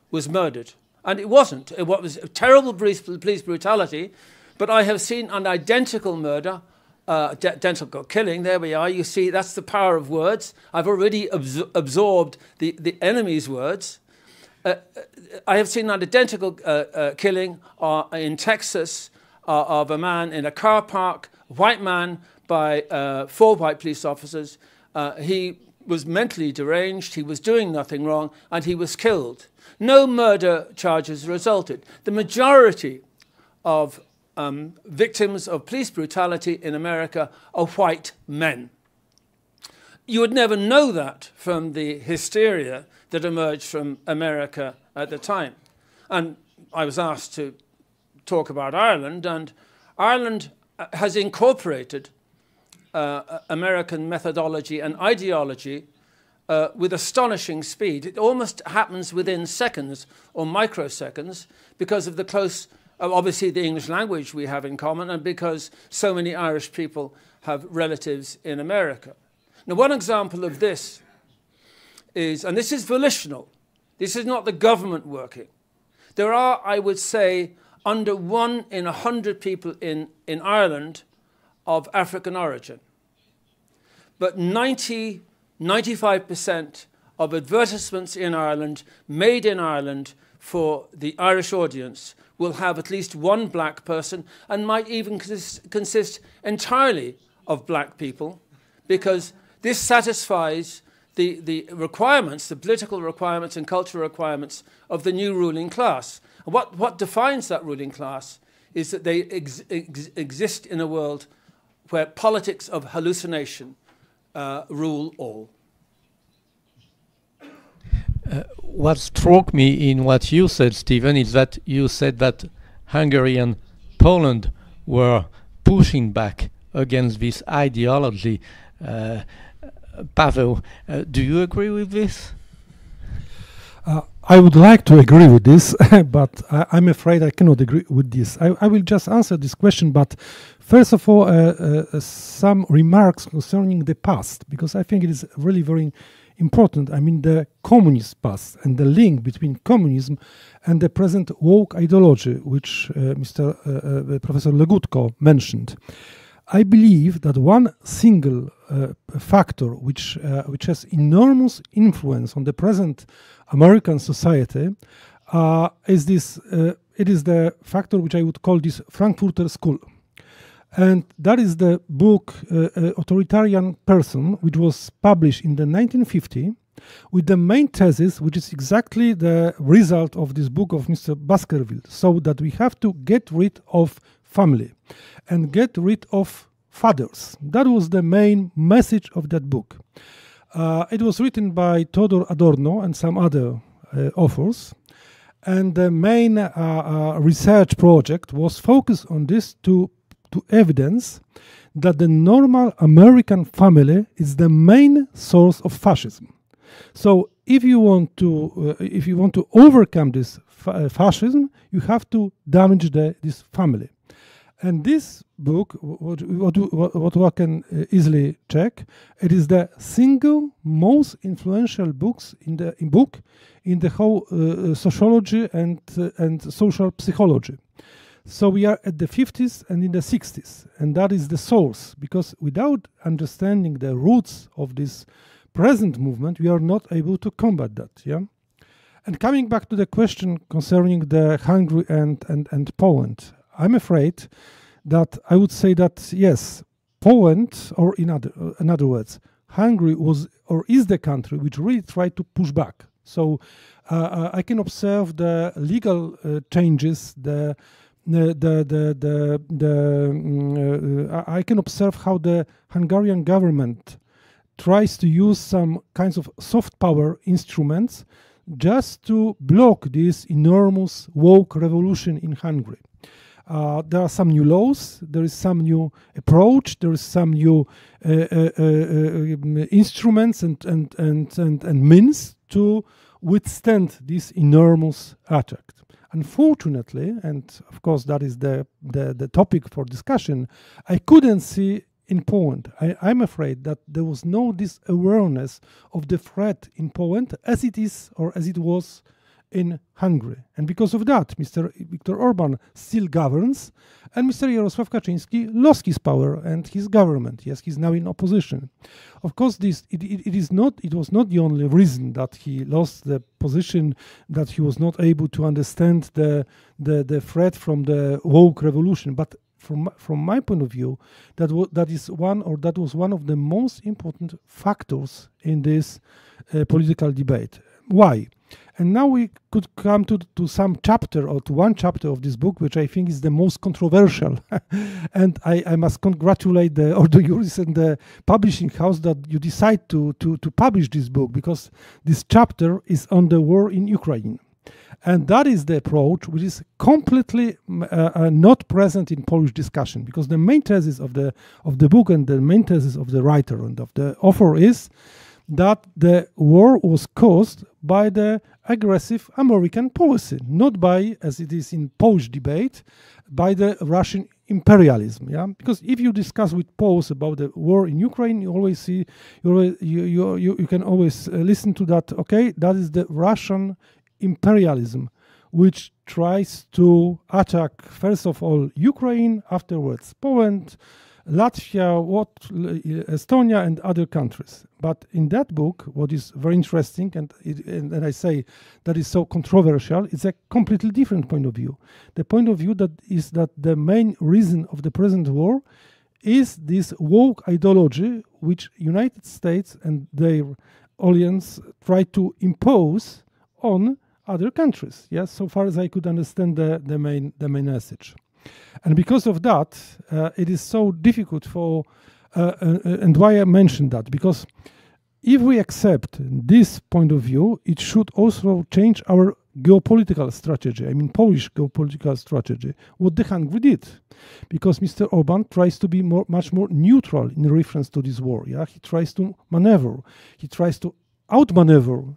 was murdered. And it wasn't. It was a terrible police brutality, but I have seen an identical murder, identical killing. There we are. You see, that's the power of words. I've already absorbed the enemy's words. I have seen an identical killing in Texas of a man in a car park, a white man, by 4 white police officers. He was mentally deranged, he was doing nothing wrong, and he was killed. No murder charges resulted. The majority of victims of police brutality in America are white men. You would never know that from the hysteria that emerged from America at the time. And I was asked to talk about Ireland, and Ireland has incorporated American methodology and ideology with astonishing speed. It almost happens within seconds or microseconds because of the close, obviously the English language we have in common, and because so many Irish people have relatives in America. Now, one example of this is, and this is volitional, this is not the government working. There are, I would say, under 1 in 100 people in Ireland of African origin. But 95% of advertisements in Ireland, made in Ireland for the Irish audience, will have at least one black person and might even consist entirely of black people, because this satisfies the requirements, the political requirements and cultural requirements of the new ruling class. And what defines that ruling class is that they exist in a world where politics of hallucination rule all. What struck me in what you said, Stephen, is that you said that Hungary and Poland were pushing back against this ideology. Paweł, do you agree with this? I would like to agree with this, but I'm afraid I cannot agree with this. I will just answer this question, but first of all, some remarks concerning the past, because I think it is really very important. I mean, the communist past and the link between communism and the present woke ideology, which Professor Legutko mentioned. I believe that one single factor which has enormous influence on the present American society is this. It is the factor which I would call this Frankfurter School, and that is the book Authoritarian Person, which was published in the 1950, with the main thesis, which is exactly the result of this book of Mr. Baskerville. So that we have to get rid of family and get rid of fathers. That was the main message of that book. It was written by Theodor Adorno and some other authors, and the main research project was focused on this to evidence that the normal American family is the main source of fascism. So if you want to overcome this fascism, you have to damage this family. And this book, what one can easily check, it is the single most influential book in the whole sociology and social psychology. So we are at the 50s and in the 60s, and that is the source, because without understanding the roots of this present movement, we are not able to combat that. Yeah. And coming back to the question concerning the Hungary and Poland, I'm afraid that I would say that yes, Poland, or in other words, Hungary was or is the country which really tried to push back. So I can observe the legal changes, I can observe how the Hungarian government tries to use some kinds of soft power instruments just to block this enormous woke revolution in Hungary. There are some new laws, there is some new approach, there is some new instruments and means to withstand this enormous attack. Unfortunately, and of course that is the topic for discussion, I couldn't see in Poland. I'm afraid that there was no this awareness of the threat in Poland as it is or as it was in Hungary. And because of that, Mr. Viktor Orban still governs, and Mr. Jarosław Kaczyński lost his power and his government. Yes, he's now in opposition. Of course, it was not the only reason that he lost the position, that he was not able to understand the threat from the woke revolution. But from my point of view, that was one of the most important factors in this political debate. Why? And now we could come to some chapter, or to one chapter of this book, which I think is the most controversial. And I must congratulate the Ordo Iuris and the publishing house that you decide to publish this book, because this chapter is on the war in Ukraine. And that is the approach which is completely not present in Polish discussion, because the main thesis of the book and the main thesis of the writer and of the author is that the war was caused by the aggressive American policy, not by, as it is in Polish debate, by the Russian imperialism. Yeah, because if you discuss with Poles about the war in Ukraine, you always see, you can always listen to that. Okay, that is the Russian imperialism, which tries to attack first of all Ukraine, afterwards Poland, Latvia, Estonia, and other countries. But in that book, what is very interesting, and I say that is so controversial, it's a completely different point of view. The point of view that is that the main reason of the present war is this woke ideology which United States and their alliance try to impose on other countries. Yes, so far as I could understand the main message. And because of that, it is so difficult for, and why I mentioned that, because if we accept this point of view, it should also change our geopolitical strategy, I mean Polish geopolitical strategy, what the Hungary did. Because Mr. Orban tries to be much more neutral in reference to this war. Yeah? He tries to maneuver, he tries to outmaneuver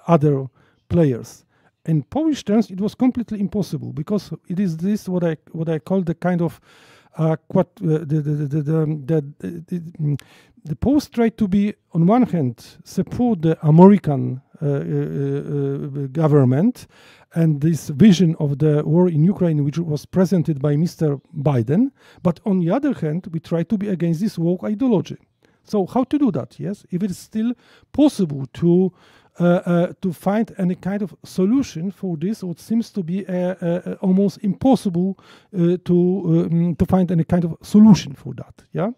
other players. In Polish terms, it was completely impossible because it is this what I call the kind of the Poles tried to be on one hand support the American government and this vision of the war in Ukraine, which was presented by Mr. Biden, but on the other hand, we try to be against this woke ideology. So how to do that? Yes, if it is still possible to find any kind of solution for this, what seems to be almost impossible to find any kind of solution for that. Yeah,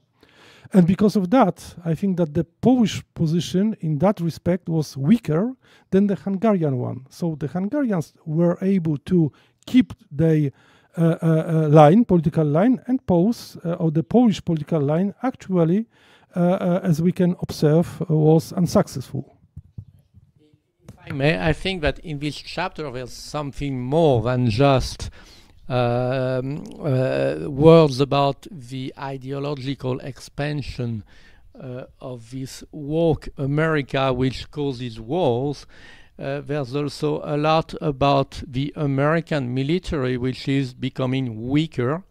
and because of that, I think that the Polish position in that respect was weaker than the Hungarian one. So the Hungarians were able to keep their political line, and Poles, or the Polish political line, actually, as we can observe, was unsuccessful. I think that in this chapter there's something more than just words about the ideological expansion of this woke America which causes wars. There's also a lot about the American military which is becoming weaker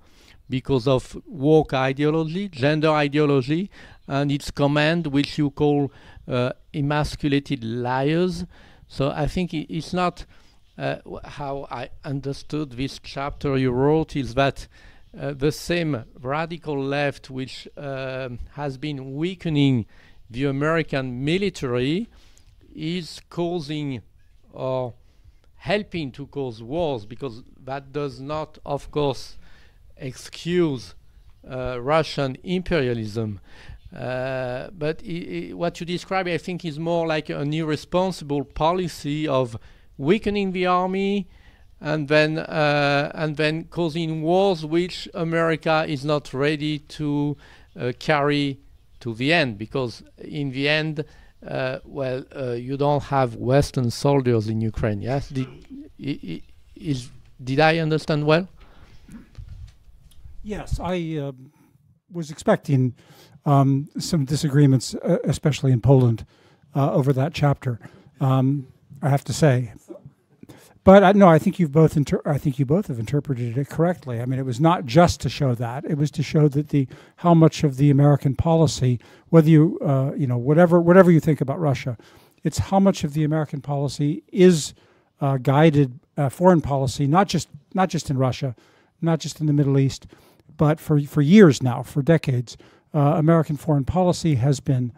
because of woke ideology, gender ideology, and its command which you call emasculated liars. So I think it's not how I understood this chapter you wrote is that the same radical left which has been weakening the American military is causing or helping to cause wars, because that does not, of course, excuse Russian imperialism. But what you describe, I think, is more like an irresponsible policy of weakening the army and then causing wars which America is not ready to carry to the end, because in the end, you don't have Western soldiers in Ukraine. Yes, did I understand well? Yes, I was expecting some disagreements, especially in Poland, over that chapter. I have to say, but no, I think you both have interpreted it correctly. I mean, it was not just to show that; it was to show that how much of the American policy, whether you whatever you think about Russia, it's how much of the American policy is guided foreign policy, not just in Russia, not just in the Middle East, but for years now, for decades. American foreign policy has been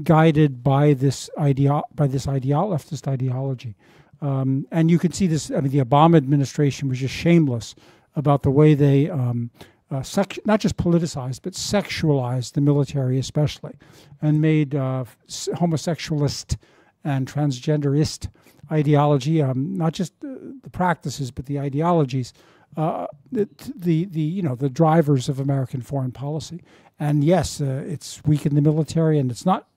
guided by this leftist ideology, and you can see this. I mean, the Obama administration was just shameless about the way they not just politicized but sexualized the military, especially, and made homosexualist and transgenderist ideology, not just the practices but the ideologies. The drivers of American foreign policy. And yes, it's weakened the military, and it's not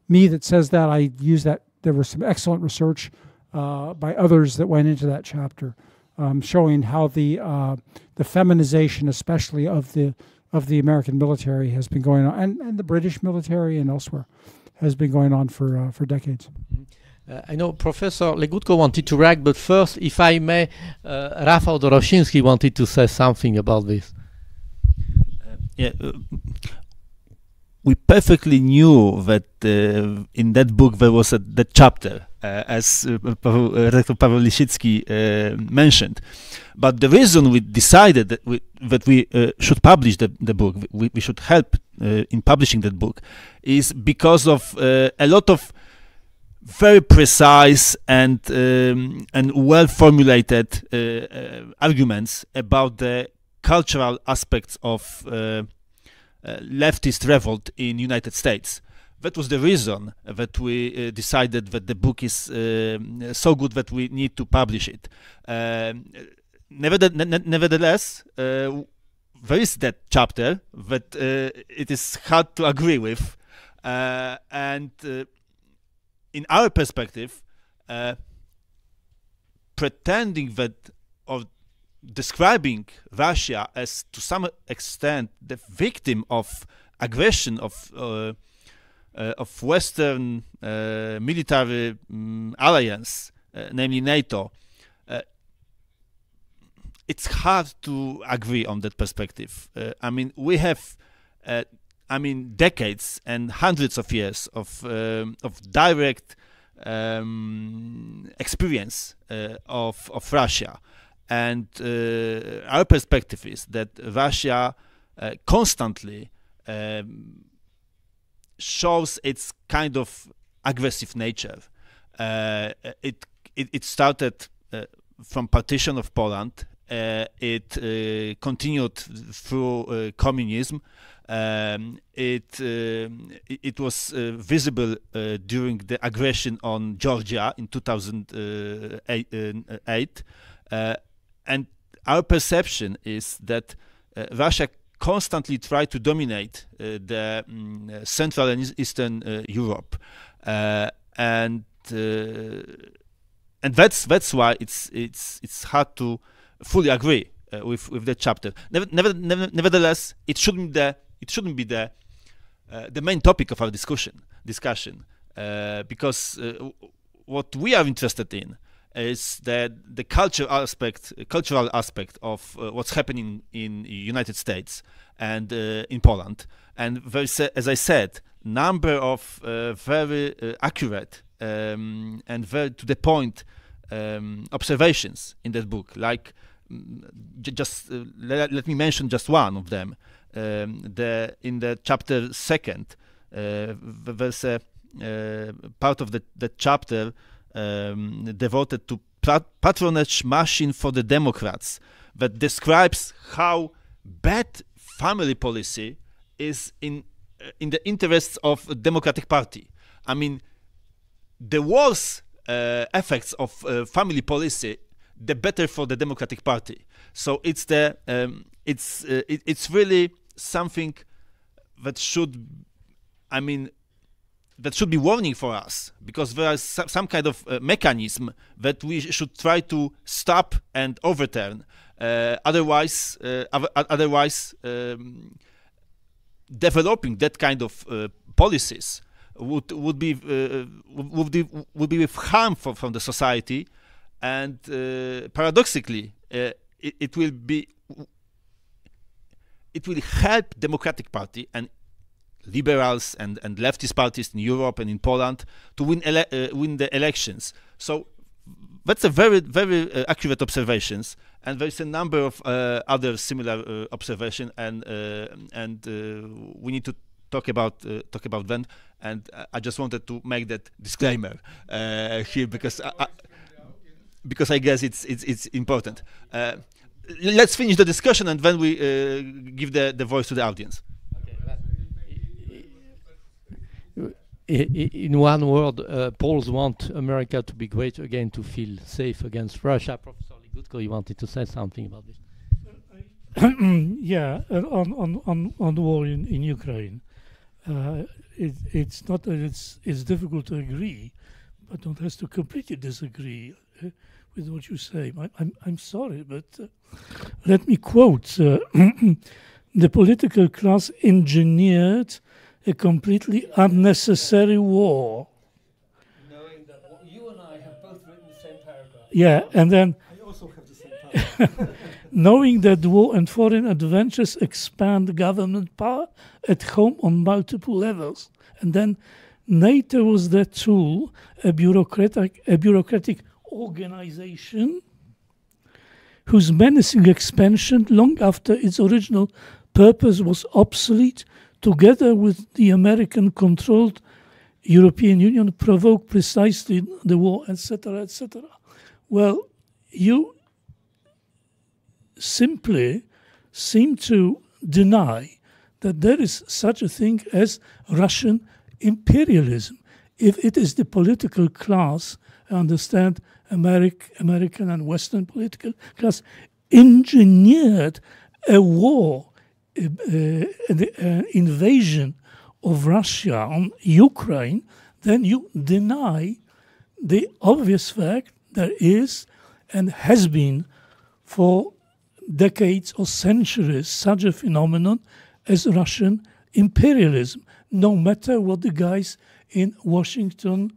me that says that. I use that. There was some excellent research by others that went into that chapter, showing how the feminization, especially of the American military, has been going on, and the British military and elsewhere. has been going on for decades. I know Professor Legutko wanted to react, but first, if I may, Rafał Dorosiński wanted to say something about this. We perfectly knew that in that book there was that chapter, as Rector Paweł Lisicki mentioned. But the reason we decided that we should publish the book, we should help in publishing that book, is because of a lot of very precise and well-formulated arguments about the cultural aspects of leftist revolt in United States. That was the reason that we decided that the book is so good that we need to publish it. Nevertheless, there is that chapter that it is hard to agree with, and in our perspective, pretending that or describing Russia as to some extent the victim of aggression of Western military alliance, namely NATO, it's hard to agree on that perspective. I mean, we have, decades and hundreds of years of direct experience of Russia, and our perspective is that Russia constantly shows its kind of aggressive nature. It started from partition of Poland. It continued through communism. It was visible during the aggression on Georgia in 2008, and our perception is that Russia constantly tried to dominate the Central and Eastern Europe, and that's why it's hard to fully agree with that chapter. Nevertheless, it shouldn't be the main topic of our discussion, because what we are interested in is the cultural aspect of what's happening in the United States and in Poland. And there's, as I said, number of very accurate and very to the point observations in that book. Like, just let me mention just one of them. In the chapter 2nd, there's a part of the chapter devoted to patronage machine for the Democrats that describes how bad family policy is in the interests of the Democratic Party. I mean, the worse effects of family policy, the better for the Democratic Party. So it's really something that should be warning for us, because there is some kind of mechanism that we should try to stop and overturn. Otherwise, developing that kind of policies would be with harm from the society, and paradoxically, it will help Democratic Party and liberals and leftist parties in Europe and in Poland to win the elections. So that's a very, very accurate observations, and there's a number of other similar observations, and we need to talk about them. And I just wanted to make that disclaimer here, because I guess it's important. Let's finish the discussion, and then we give the voice to the audience. In one word, Poles want America to be great again, to feel safe against Russia. Professor Legutko, you wanted to say something about this? Yeah, on the war in Ukraine. It's not that it's difficult to agree, but one has to completely disagree with what you say. I'm sorry, but let me quote: the political class engineered a completely unnecessary war. Knowing that you and I have both written the same paragraph. Yeah, and then I also have the same power. knowing that war and foreign adventures expand government power at home on multiple levels. And then NATO was the tool, a bureaucratic organization whose menacing expansion long after its original purpose was obsolete, together with the American-controlled European Union, provoked precisely the war, etc., etc. Well, you simply seem to deny that there is such a thing as Russian imperialism. If it is the political class, I understand American and Western political class, engineered a war, an invasion of Russia on Ukraine, then you deny the obvious fact there is and has been for decades or centuries such a phenomenon as Russian imperialism, no matter what the guys in Washington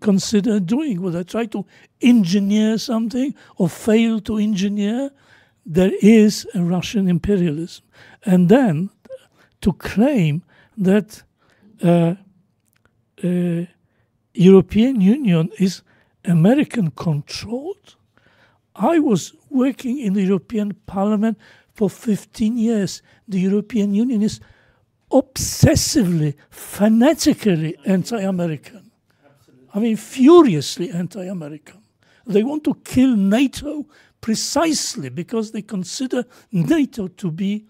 consider doing, whether try to engineer something or fail to engineer, there is a Russian imperialism. And then to claim that European Union is American-controlled. I was working in the European Parliament for 15 years. The European Union is obsessively, fanatically anti-American. I mean, furiously anti-American. They want to kill NATO precisely because they consider NATO to be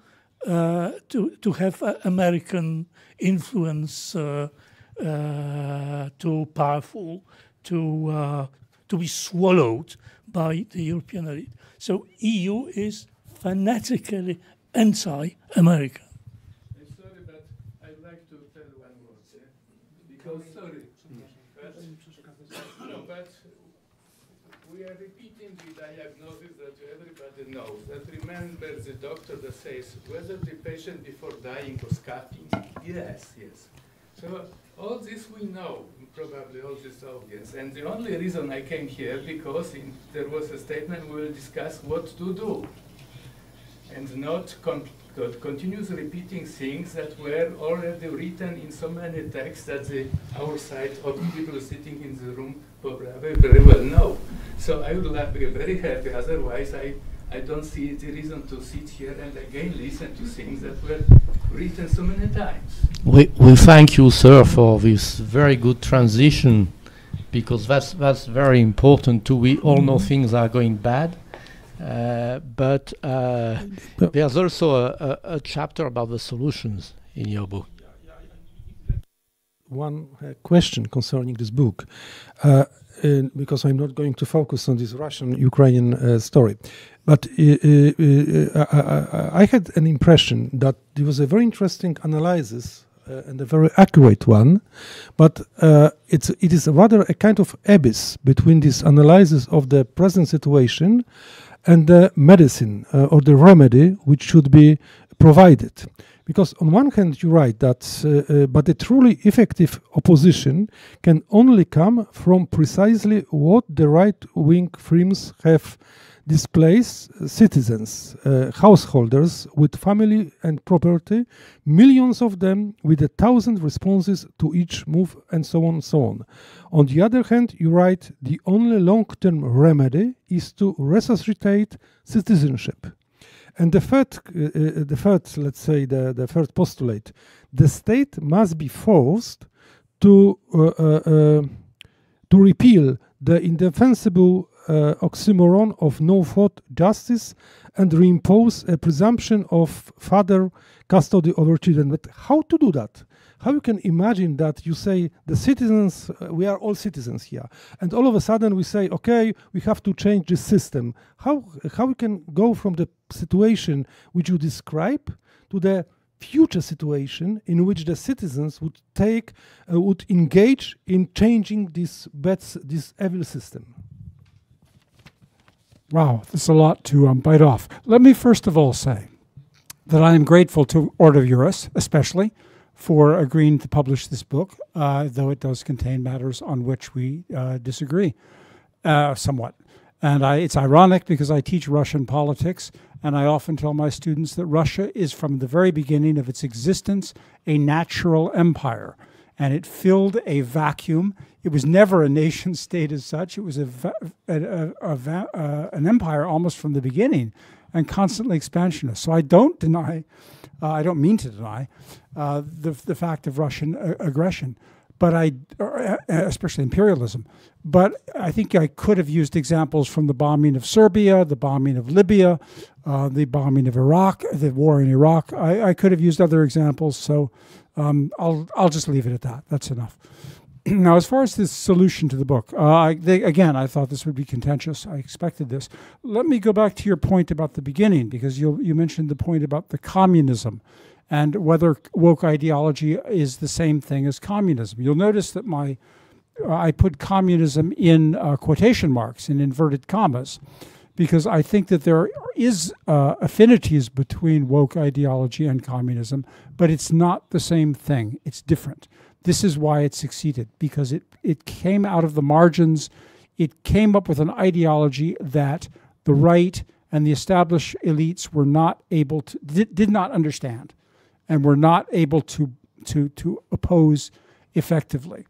to have American influence, too powerful, to be swallowed by the European elite. So EU is fanatically anti-American. I'm sorry, but I'd like to tell one word. Because sorry. No, but we are repeating the diagnosis that everybody knows. That remember the doctor that says whether the patient before dying was coughing. Yes, yes. So all this we know, probably all this audience. And the only reason I came here because there was a statement we will discuss what to do, and not continuous repeating things that were already written in so many texts that our side of people sitting in the room probably very well know. So I would be very happy, otherwise I don't see the reason to sit here and again listen to things that were written so many times. We thank you, sir, for this very good transition, because that's very important too. We all know things are going bad. But there's also a chapter about the solutions in your book. One question concerning this book, because I'm not going to focus on this Russian-Ukrainian story, but I had an impression that there was a very interesting analysis and a very accurate one, but it is rather a kind of abyss between this analysis of the present situation and the medicine or the remedy which should be provided. Because on one hand, you're right that, but a truly effective opposition can only come from precisely what the right-wing firms have displaced: citizens, householders with family and property, millions of them with 1,000 responses to each move, and so on and so on. On the other hand, you write, the only long-term remedy is to resuscitate citizenship. And the third, let's say, the third postulate, the state must be forced to repeal the indefensible oxymoron of no-fault justice and reimpose a presumption of father custody over children. But how to do that? How you can imagine that you say the citizens, we are all citizens here, and all of a sudden we say, okay, we have to change the system. How we can go from the situation which you describe to the future situation in which the citizens would engage in changing this evil system? Wow, there's a lot to bite off. Let me first of all say that I am grateful to Ordo Iuris, especially, for agreeing to publish this book, though it does contain matters on which we disagree somewhat. And it's ironic because I teach Russian politics, and I often tell my students that Russia is, from the very beginning of its existence, a natural empire. And it filled a vacuum. It was never a nation state as such. It was an empire almost from the beginning, and constantly expansionist. So I don't deny, I don't mean to deny, the fact of Russian aggression, but especially imperialism. But I think I could have used examples from the bombing of Serbia, the bombing of Libya, the bombing of Iraq, the war in Iraq. I could have used other examples, so I'll just leave it at that. That's enough. Now, as far as the solution to the book, again, I thought this would be contentious. I expected this. Let me go back to your point about the beginning, because you mentioned the point about the communism and whether woke ideology is the same thing as communism. You'll notice that I put communism in quotation marks, in inverted commas, because I think that there is affinities between woke ideology and communism, but it's not the same thing. It's different. This is why it succeeded, because it came out of the margins. It came up with an ideology that the right and the established elites were not able to, did not understand, and were not able to oppose effectively.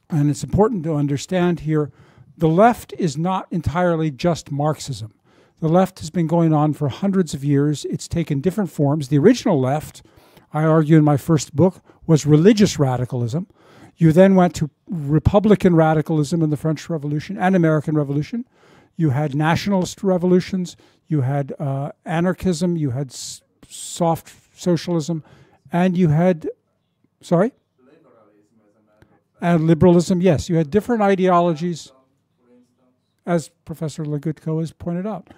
And it's important to understand here, the left is not entirely just Marxism. The left has been going on for hundreds of years. It's taken different forms. The original left, I argue in my first book, was religious radicalism. You then went to Republican radicalism in the French Revolution and American Revolution. You had nationalist revolutions. You had anarchism. You had soft socialism. And you had, sorry? And liberalism, yes. You had different ideologies, as Professor Legutko has pointed out.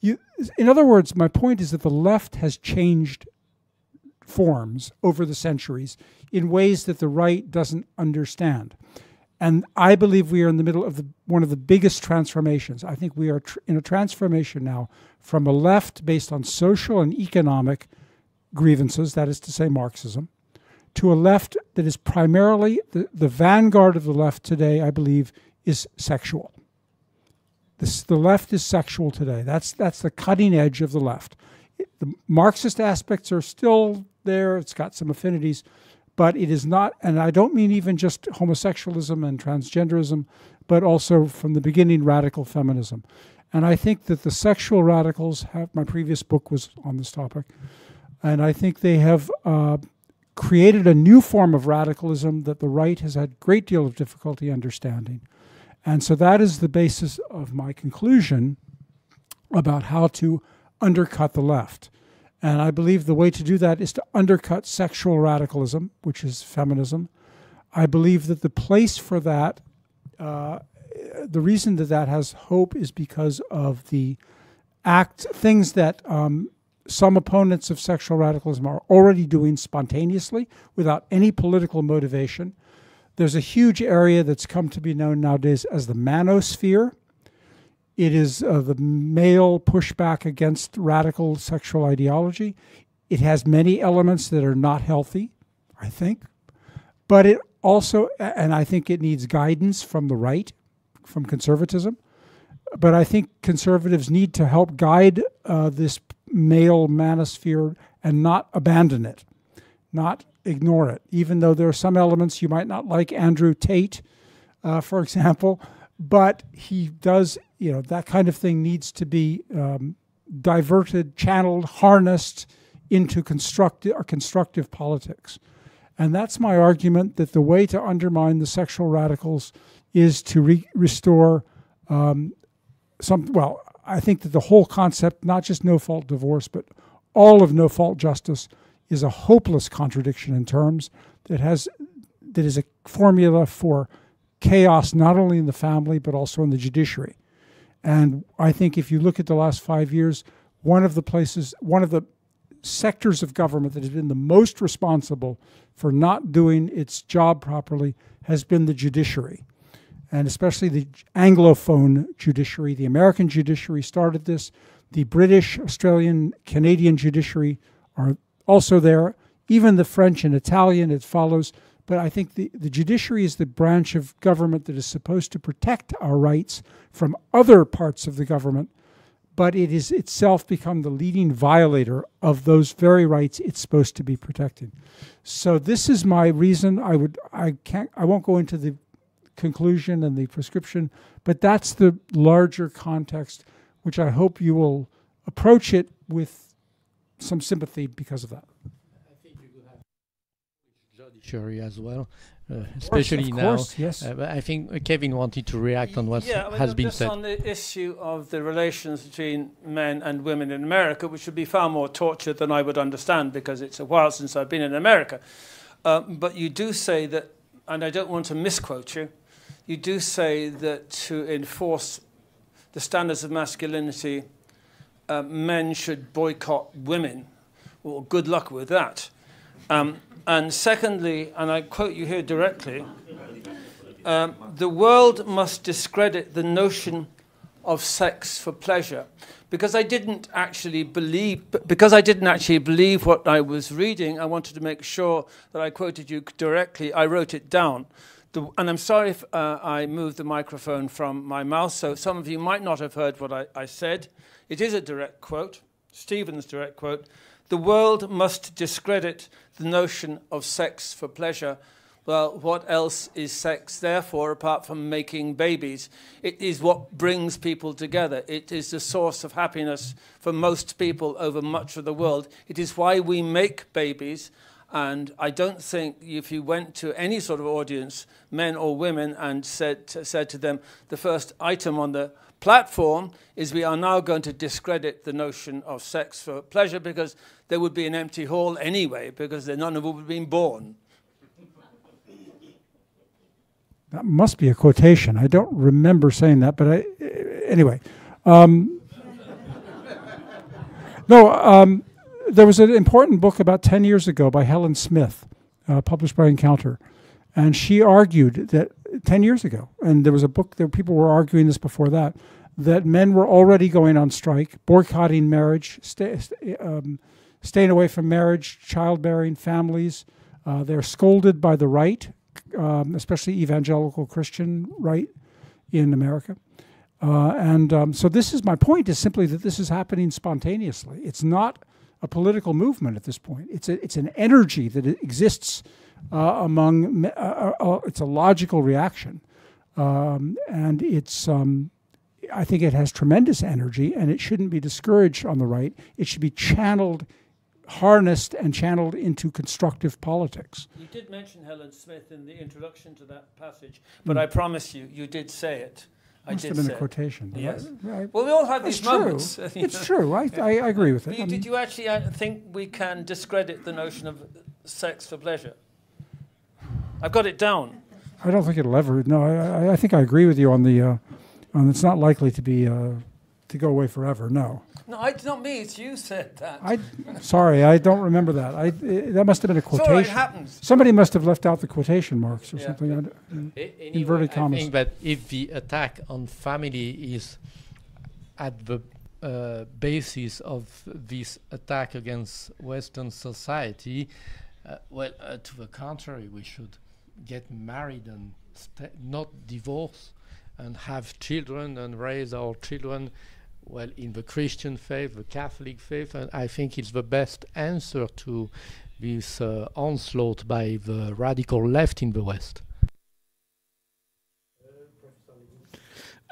In other words, my point is that the left has changed forms over the centuries in ways that the right doesn't understand. And I believe we are in the middle of one of the biggest transformations. I think we are in a transformation now from a left based on social and economic grievances, that is to say Marxism, to a left that is primarily, the vanguard of the left today, I believe, is sexual. The left is sexual today. That's the cutting edge of the left. The Marxist aspects are still there. It's got some affinities, but it is not, and I don't mean even just homosexualism and transgenderism, but also from the beginning radical feminism. And I think that the sexual radicals have, my previous book was on this topic, and I think they have created a new form of radicalism that the right has had a great deal of difficulty understanding. And so that is the basis of my conclusion about how to undercut the left. And I believe the way to do that is to undercut sexual radicalism, which is feminism. I believe that the place for that, the reason that that has hope is because of the things that some opponents of sexual radicalism are already doing spontaneously without any political motivation. There's a huge area that's come to be known nowadays as the manosphere. It is the male pushback against radical sexual ideology. It has many elements that are not healthy, I think. But it also, and I think it needs guidance from the right, from conservatism. But I think conservatives need to help guide this male manosphere and not abandon it, not ignore it, even though there are some elements you might not like. Andrew Tate, for example, but he does, that kind of thing needs to be diverted, channeled, harnessed into constructive politics. And that's my argument, that the way to undermine the sexual radicals is to restore I think that the whole concept, not just no-fault divorce, but all of no-fault justice, is a hopeless contradiction in terms that is a formula for chaos not only in the family but also in the judiciary. And I think if you look at the last 5 years, one of the sectors of government that has been the most responsible for not doing its job properly has been the judiciary, and especially the Anglophone judiciary. The American judiciary started this. The British, Australian, Canadian judiciary are also there. even the French and Italian, it follows. But I think the judiciary is the branch of government that is supposed to protect our rights from other parts of the government, but it is itself become the leading violator of those very rights it's supposed to be protecting. So this is my reason. I won't go into the conclusion and the prescription, but that's the larger context, which I hope you will approach it with some sympathy because of that. I think you could have judiciary as well, especially of now. Course, yes. But I think Kevin wanted to react on what has been said. On the issue of the relations between men and women in America, which would be far more torture than I would understand, because it's a while since I've been in America. But you do say that, and I don't want to misquote you, you do say that to enforce the standards of masculinity, men should boycott women. Well, good luck with that. And secondly, and I quote you here directly, the world must discredit the notion of sex for pleasure. Because I didn't actually believe what I was reading, I wanted to make sure that I quoted you directly. I wrote it down. And I'm sorry if I moved the microphone from my mouth, so some of you might not have heard what I said. It is a direct quote, Stephen's direct quote. The world must discredit the notion of sex for pleasure. Well, what else is sex there for apart from making babies? It is what brings people together. It is the source of happiness for most people over much of the world. It is why we make babies. And I don't think if you went to any sort of audience, men or women, and said to them, the first item on the platform is we are now going to discredit the notion of sex for pleasure, because there would be an empty hall anyway, because none of them would have been born. That must be a quotation. I don't remember saying that, but anyway. There was an important book about 10 years ago by Helen Smith, published by Encounter. And she argued that 10 years ago, and there was a book, people were arguing this before that men were already going on strike, boycotting marriage, staying away from marriage, childbearing, families. They're scolded by the right, especially evangelical Christian right in America. So this is my point, is simply that this is happening spontaneously. It's not a political movement at this point. It's an energy that exists among. It's a logical reaction, and it's. I think it has tremendous energy, and it shouldn't be discouraged on the right. It should be channeled, harnessed, and channeled into constructive politics. You did mention Helen Smith in the introduction to that passage, but I promise you did say it. Must have been a quotation. Yes. Right. Well, we all have these moments. It's true. I agree with it. Did you actually think we can discredit the notion of sex for pleasure? I've got it down. I don't think it'll ever. No, I think I agree with you on the. It's not likely to be to go away forever. No. No, it's not me. It's you said that. Sorry, I don't remember that. That must have been a quotation. Sorry, it happens. Somebody must have left out the quotation marks or something. Anyway, inverted commas. I think that if the attack on family is at the basis of this attack against Western society, to the contrary, we should get married and not divorce, and have children and raise our children in the Christian faith, the Catholic faith, and I think it's the best answer to this onslaught by the radical left in the West.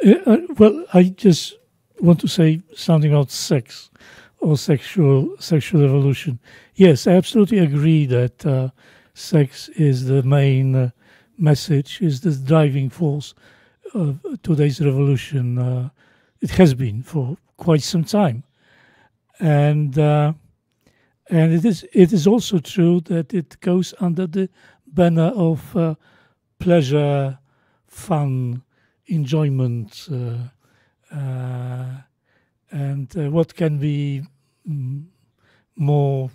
Well, I just want to say something about sex or sexual evolution. Yes, I absolutely agree that sex is the main message, is the driving force of today's revolution. It has been for quite some time, and it is also true that it goes under the banner of pleasure, fun, enjoyment, and what can be more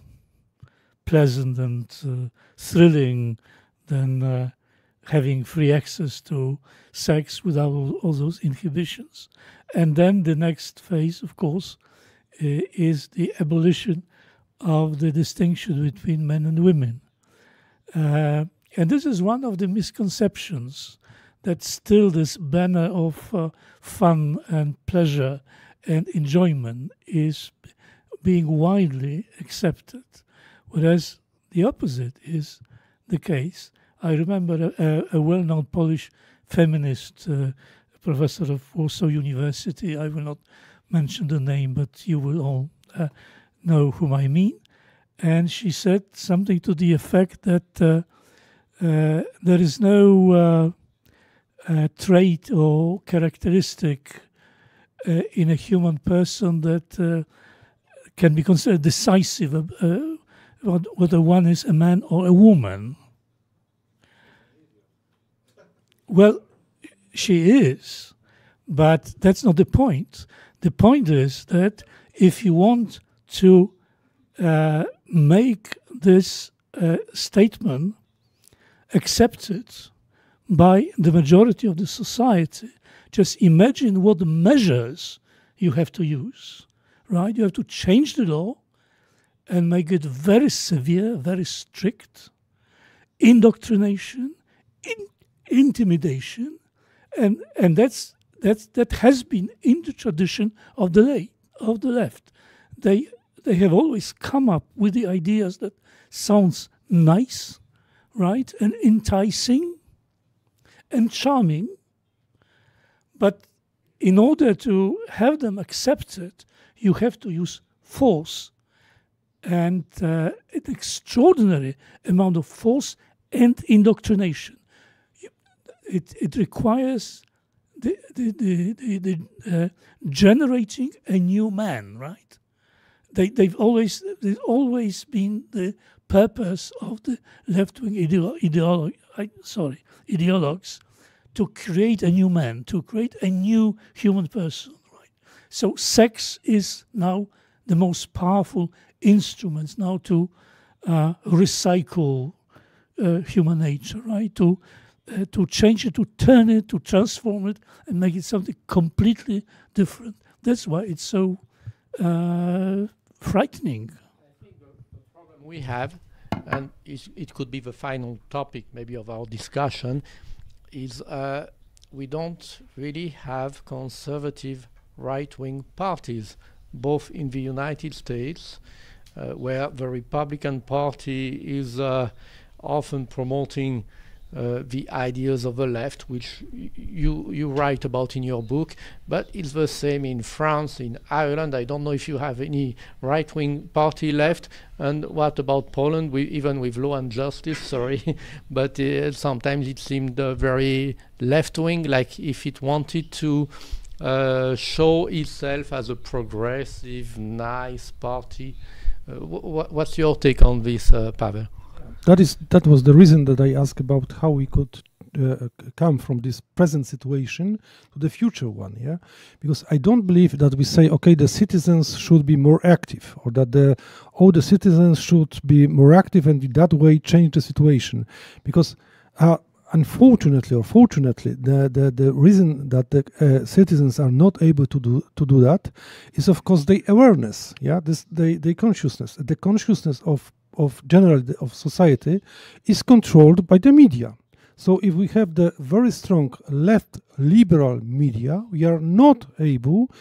pleasant and thrilling than having free access to sex without all those inhibitions. And then the next phase, of course, is the abolition of the distinction between men and women. And this is one of the misconceptions, that still this banner of fun and pleasure and enjoyment is being widely accepted, whereas the opposite is the case. I remember a well-known Polish feminist professor of Warsaw University. I will not mention the name, but you will all know whom I mean. And she said something to the effect that there is no trait or characteristic in a human person that can be considered decisive whether one is a man or a woman. Well, she is, but that's not the point. The point is that if you want to make this statement accepted by the majority of the society, just imagine what measures you have to use, right? You have to change the law and make it very severe, very strict, indoctrination, intimidation, and that has been in the tradition of the left. They have always come up with the ideas that sounds nice, right, and enticing and charming, but in order to have them accepted, you have to use force, and an extraordinary amount of force and indoctrination. It requires the generating a new man, right? They've always been the purpose of the left-wing ideologues to create a new man, to create a new human person, right? So sex is now the most powerful instrument now to recycle human nature, right? To change it, to turn it, to transform it, and make it something completely different. That's why it's so frightening. I think the problem we have, and it could be the final topic maybe of our discussion, is we don't really have conservative right-wing parties, both in the United States, where the Republican Party is often promoting the ideas of the left, which you write about in your book, but it's the same in France, in Ireland. I don't know if you have any right-wing party left. And what about Poland? Even with Law and Justice, sorry, but sometimes it seemed very left-wing, like if it wanted to show itself as a progressive, nice party. What's your take on this, Pavel? That was the reason that I asked about how we could come from this present situation to the future one, yeah? Because I don't believe that we say, okay, the citizens should be more active, or that all the citizens should be more active and in that way change the situation. Because unfortunately or fortunately, the reason that the citizens are not able to do that is, of course, the awareness, yeah? The consciousness. The consciousness of society is controlled by the media. So if we have the very strong left liberal media, we are not able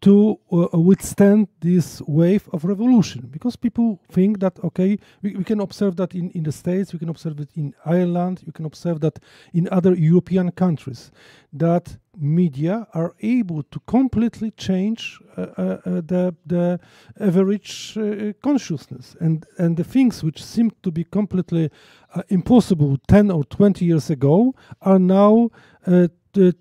to withstand this wave of revolution, because people think that, okay, we can observe that in the States, we can observe it in Ireland, you can observe that in other European countries, that media are able to completely change the average consciousness, and the things which seemed to be completely impossible 10 or 20 years ago are now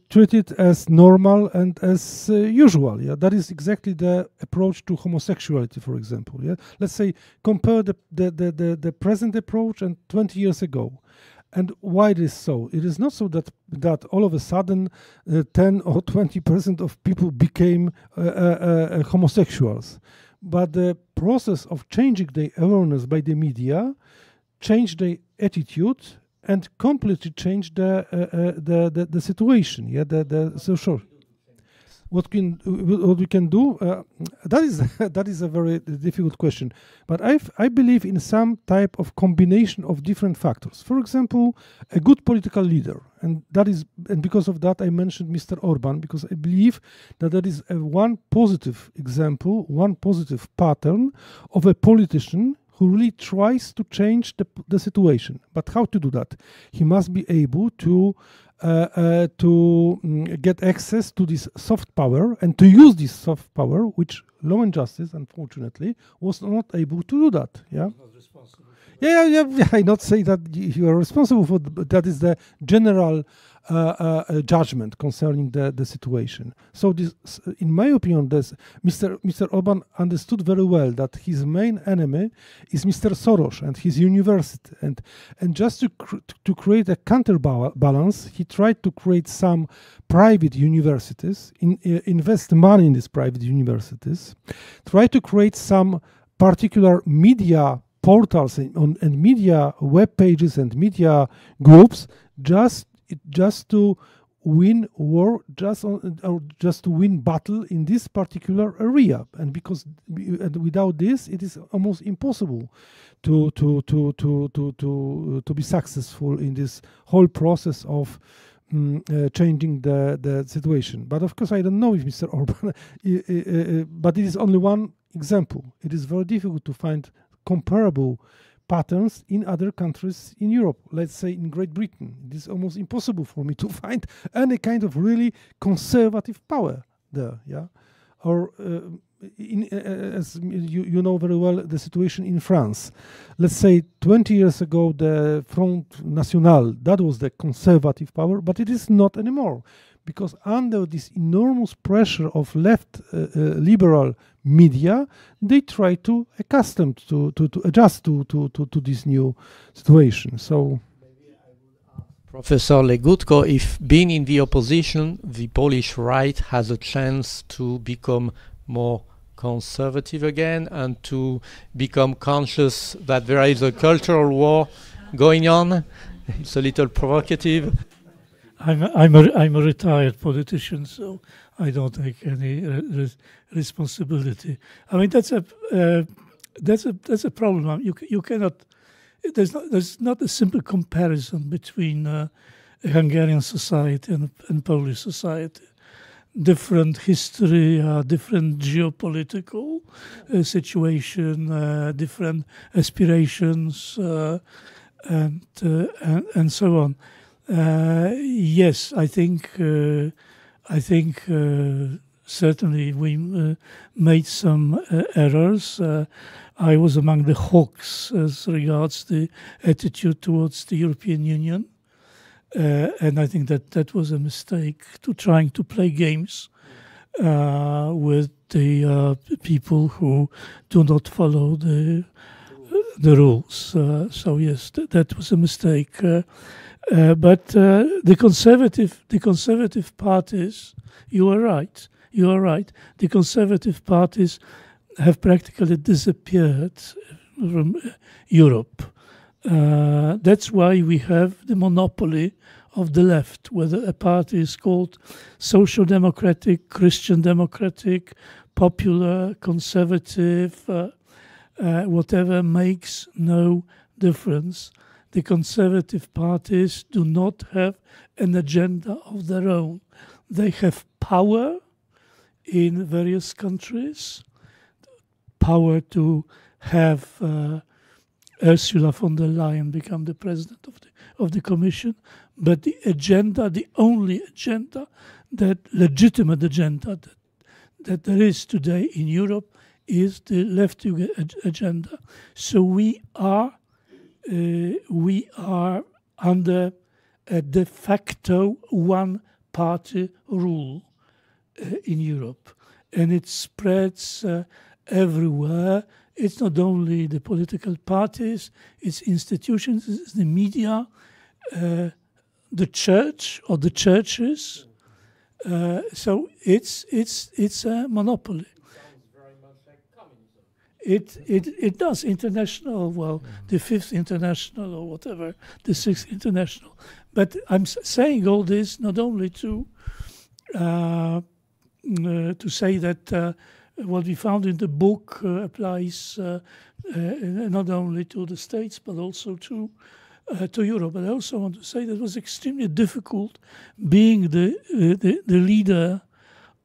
treated as normal and as usual. Yeah, that is exactly the approach to homosexuality, for example. Yeah, let's say compare the present approach and 20 years ago. And why it is so? It is not so that all of a sudden 10 or 20% of people became homosexuals, but the process of changing the awareness by the media changed the attitude and completely changed the situation. Yeah, the social. what we can do? That is a very difficult question. But I believe in some type of combination of different factors. For example, a good political leader, and because of that I mentioned Mr. Orban, because I believe that is one positive example, one positive pattern of a politician who really tries to change the situation. But how to do that? He must be able to get access to this soft power and to use this soft power, which Law and Justice, unfortunately, was not able to do that. Yeah. Yeah. I not say that you are responsible for, but that is the general judgment concerning the situation. So this, in my opinion, Mr. Orban understood very well that his main enemy is Mr. Soros and his university, and just to create a counterbalance, he tried to create some private universities, invest money in these private universities, try to create some particular media portals and media web pages and media groups just to win war, just to win battle in this particular area, and without this, it is almost impossible to be successful in this whole process of changing the situation. But of course, I don't know if Mr. Orban, but it is only one example. It is very difficult to find comparable patterns in other countries in Europe. Let's say in Great Britain, it is almost impossible for me to find any kind of really conservative power there. Yeah, or as you know very well, the situation in France. Let's say 20 years ago, the Front National, that was the conservative power, but it is not anymore, because under this enormous pressure of left liberal media, they try to accustom to adjust to this new situation. So maybe I would ask Professor Legutko if, being in the opposition, the Polish right has a chance to become more conservative again and to become conscious that there is a cultural war going on. It's a little provocative. I'm a retired politician, so I don't take any responsibility. I mean, that's a problem. You cannot. There's not a simple comparison between Hungarian society and Polish society. Different history, different geopolitical situation, different aspirations, and so on. Yes, I think certainly we made some errors. I was among the hawks as regards the attitude towards the European Union, and I think that was a mistake, to trying to play games with the people who do not follow the rules. So yes, that was a mistake. But the conservative parties, you are right. The conservative parties have practically disappeared from Europe. That's why we have the monopoly of the left, whether a party is called social democratic, Christian democratic, popular, conservative, whatever, makes no difference. The conservative parties do not have an agenda of their own. They have power in various countries, power to have Ursula von der Leyen become the president of the Commission, but the agenda, the only agenda, that legitimate agenda that there is today in Europe, is the left agenda. So we are under a de facto one-party rule in Europe, and it spreads everywhere. It's not only the political parties, it's institutions, it's the media, the church or the churches. So it's a monopoly. It does. International, well, the Fifth International or whatever, the Sixth International. But I'm saying all this not only to to say that what we found in the book applies not only to the States but also to Europe. But I also want to say that it was extremely difficult being the leader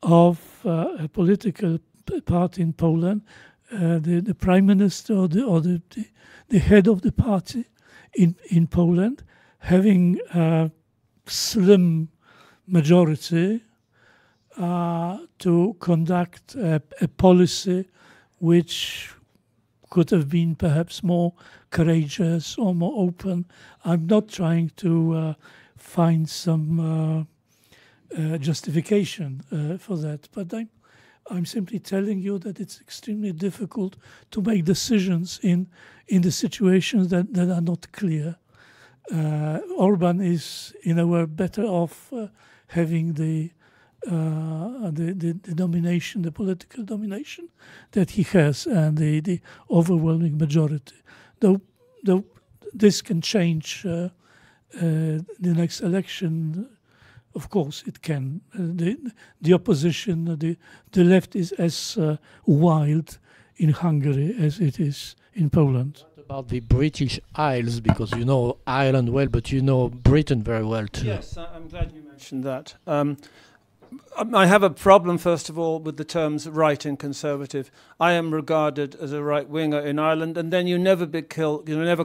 of a political party in Poland, the prime minister or the head of the party in Poland, having a slim majority to conduct a policy which could have been perhaps more courageous or more open. I'm not trying to find some justification for that, but I'm simply telling you that it's extremely difficult to make decisions in the situations that are not clear. Orban is, in a way, better off having the domination, the political domination that he has, and the overwhelming majority. Though this can change the next election. Of course, it can. The opposition, the left is as wild in Hungary as it is in Poland. What about the British Isles? Because you know Ireland well, but you know Britain very well too. Yes, I'm glad you mentioned that. I have a problem, first of all, with the terms right and conservative. I am regarded as a right-winger in Ireland, and then you're never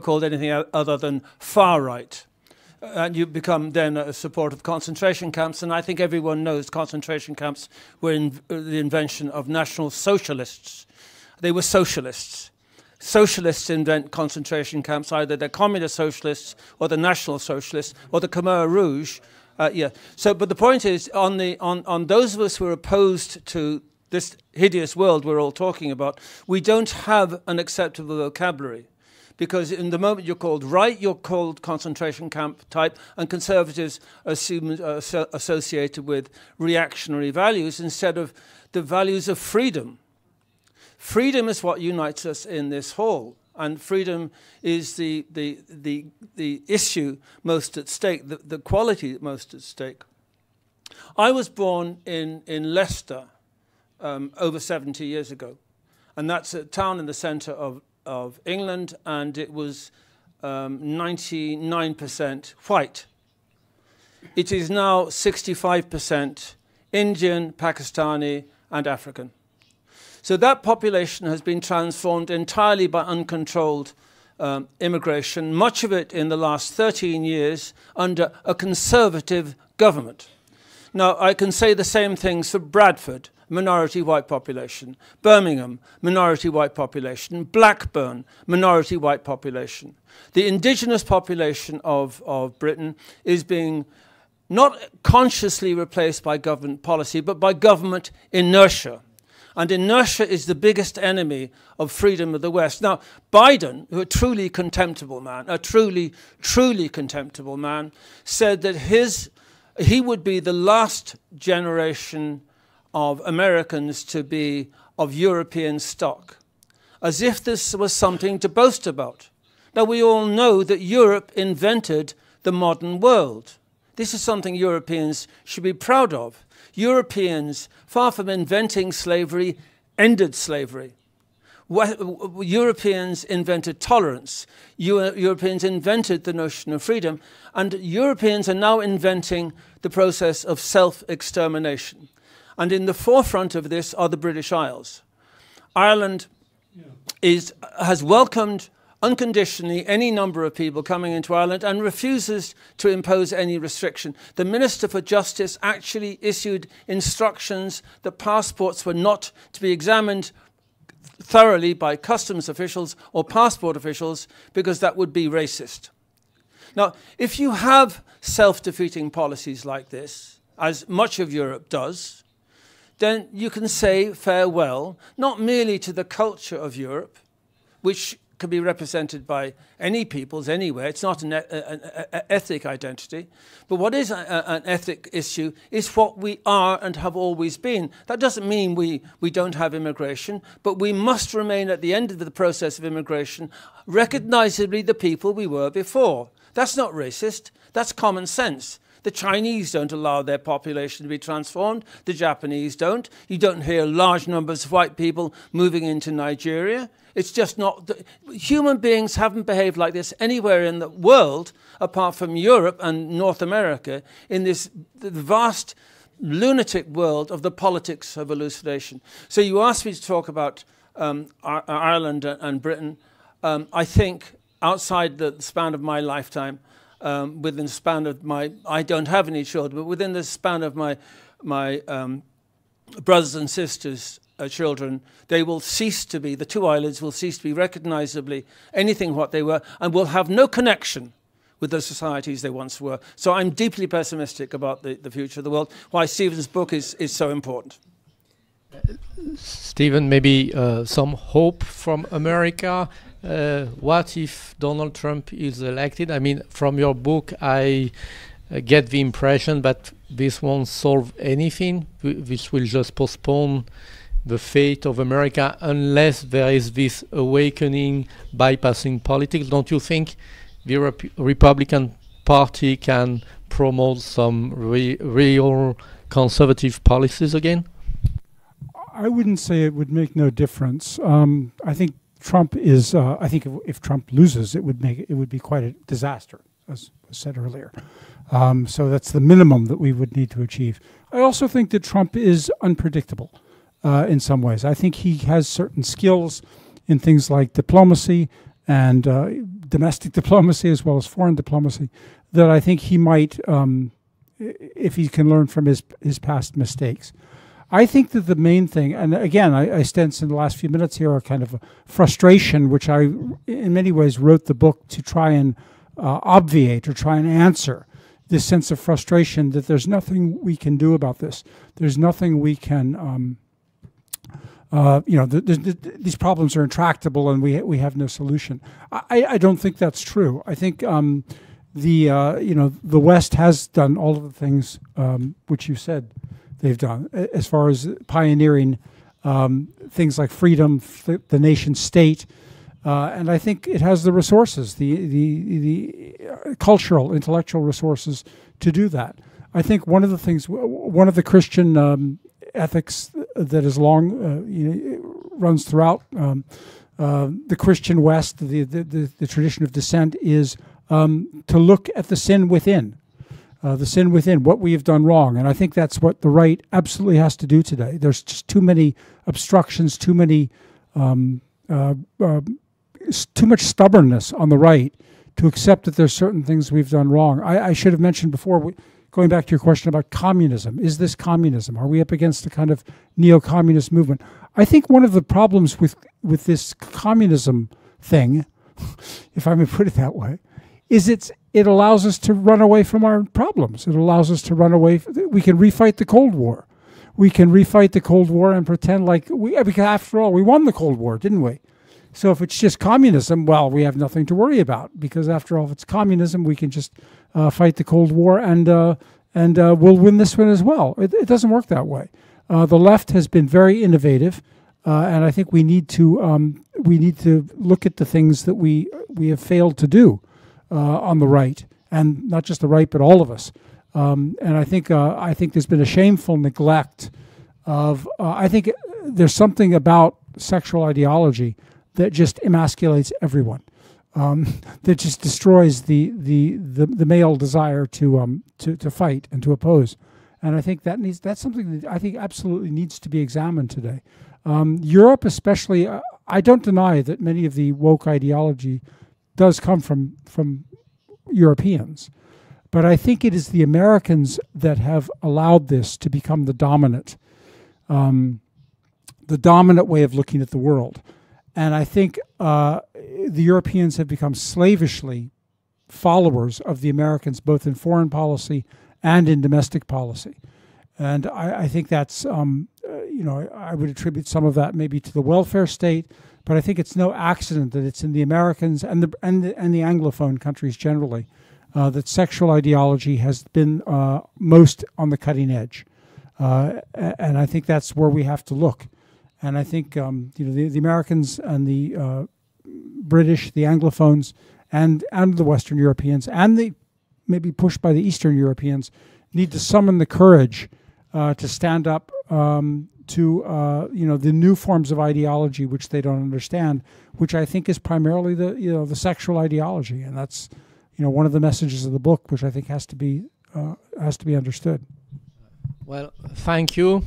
called anything other than far right. And you become then a supporter of concentration camps, and I think everyone knows concentration camps were the invention of National Socialists. They were socialists. Socialists invent concentration camps, either the communist socialists or the National Socialists or the Khmer Rouge. So, but the point is, on those of us who are opposed to this hideous world we're all talking about, we don't have an acceptable vocabulary. Because in the moment you're called right, you're called concentration camp type, and conservatives are associated with reactionary values instead of the values of freedom. Freedom is what unites us in this hall, and freedom is the issue most at stake, the quality most at stake. I was born in Leicester over 70 years ago, and that's a town in the centre of England, and it was 99% white. It is now 65% Indian, Pakistani, and African. So that population has been transformed entirely by uncontrolled immigration, much of it in the last 13 years under a conservative government. Now, I can say the same things for Bradford, minority white population, Birmingham, minority white population, Blackburn, minority white population. The indigenous population of Britain is being not consciously replaced by government policy, but by government inertia. And inertia is the biggest enemy of freedom of the West. Now, Biden, who a truly contemptible man, truly contemptible man, said that he would be the last generation of Americans to be of European stock, as if this was something to boast about. Now, we all know that Europe invented the modern world. This is something Europeans should be proud of. Europeans, far from inventing slavery, ended slavery. Europeans invented tolerance. Europeans invented the notion of freedom. And Europeans are now inventing the process of self-extermination. And in the forefront of this are the British Isles. Ireland has welcomed unconditionally any number of people coming into Ireland and refuses to impose any restriction. The Minister for Justice actually issued instructions that passports were not to be examined thoroughly by customs officials or passport officials because that would be racist. Now, if you have self-defeating policies like this, as much of Europe does, then you can say farewell, not merely to the culture of Europe, which can be represented by any peoples anywhere. It's not an ethnic identity. But what is an ethnic issue is what we are and have always been. That doesn't mean we don't have immigration, but we must remain at the end of the process of immigration recognizably the people we were before. That's not racist. That's common sense. The Chinese don't allow their population to be transformed. The Japanese don't. You don't hear large numbers of white people moving into Nigeria. It's just not. Human beings haven't behaved like this anywhere in the world apart from Europe and North America in this vast lunatic world of the politics of elucidation. So you asked me to talk about Ireland and Britain. I think outside the span of my lifetime, within the span of I don't have any children, but within the span of my brothers and sisters' children, they will cease to be, the two islands will cease to be recognizably anything what they were, and will have no connection with the societies they once were. So I'm deeply pessimistic about the future of the world, why Stephen's book is so important. Stephen, maybe some hope from America. What if Donald Trump is elected? I mean, from your book, I get the impression that this won't solve anything. This will just postpone the fate of America unless there is this awakening, bypassing politics. Don't you think the Republican Party can promote some real conservative policies again? I wouldn't say it would make no difference. I think Trump is. I think if Trump loses, it would be quite a disaster, as was said earlier. So that's the minimum that we would need to achieve. I also think that Trump is unpredictable in some ways. I think he has certain skills in things like diplomacy and domestic diplomacy as well as foreign diplomacy that I think he might, if he can learn from his past mistakes. I think that the main thing, and again, I sense in the last few minutes here a kind of a frustration, which I, in many ways, wrote the book to try and obviate or try and answer this sense of frustration that there's nothing we can do about this. There's nothing we can, these problems are intractable and we have no solution. I don't think that's true. I think the West has done all of the things which you said they've done as far as pioneering things like freedom, the nation state, and I think it has the resources, the cultural, intellectual resources to do that. I think one of the things, one of the Christian ethics that is long runs throughout the Christian West, the tradition of dissent, is to look at the sin within. What we have done wrong. And I think that's what the right absolutely has to do today. There's just too many obstructions, too much stubbornness on the right to accept that there's certain things we've done wrong. I should have mentioned before, going back to your question about communism, is this communism? Are we up against a kind of neo-communist movement? I think one of the problems with this communism thing, if I may put it that way, is it allows us to run away from our problems. It allows us to run away. We can refight the Cold War. We can refight the Cold War and pretend like because after all, we won the Cold War, didn't we? So if it's just communism, well, we have nothing to worry about because after all, if it's communism, we can just fight the Cold War and we'll win this one as well. It doesn't work that way. The left has been very innovative, and I think we need to look at the things that we have failed to do. On the right, and not just the right, but all of us. And I think there's been a shameful neglect of. I think there's something about sexual ideology that just emasculates everyone, that just destroys the male desire to fight and to oppose. And I think that's something that I think absolutely needs to be examined today. Europe, especially, I don't deny that many of the woke ideology does come from Europeans. But I think it is the Americans that have allowed this to become the dominant way of looking at the world. And I think the Europeans have become slavishly followers of the Americans, both in foreign policy and in domestic policy. And I think that's, I would attribute some of that maybe to the welfare state, but I think it's no accident that it's in the Americans and the Anglophone countries generally that sexual ideology has been most on the cutting edge, and I think that's where we have to look. And I think the Americans and the British, the Anglophones, and the Western Europeans, and the maybe pushed by the Eastern Europeans, need to summon the courage to stand up to the new forms of ideology which they don't understand, which I think is primarily the sexual ideology, and that's one of the messages of the book, which I think has to be understood. Well, thank you.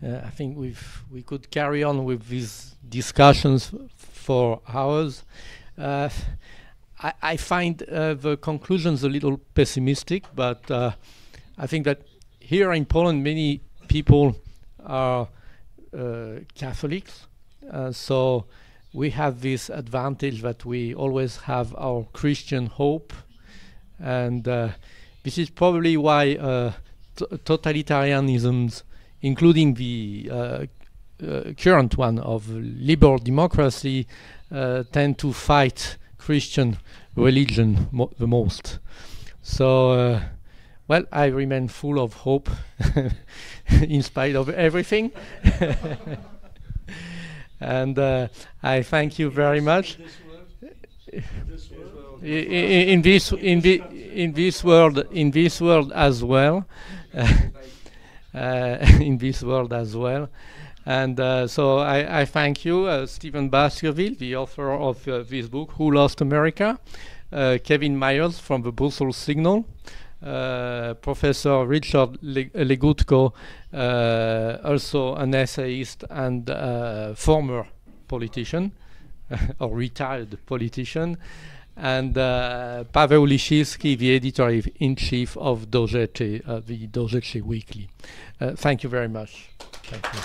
I think we could carry on with these discussions for hours. I find the conclusions a little pessimistic, but I think that here in Poland many people are Catholics, so we have this advantage that we always have our Christian hope, and this is probably why totalitarianisms, including the current one of liberal democracy, tend to fight Christian religion the most. So, well, I remain full of hope in spite of everything. And I thank you very much. In this world as well. In this world as well. And so I thank you, Stephen Baskerville, the author of this book, Who Lost America, Kevin Myers from the Brussels Signal, Professor Richard Legutko, also an essayist and former politician, or retired politician, and Paweł Lisiński, the editor-in-chief of Dojecie, the Dojecie Weekly. Thank you very much. Thank you.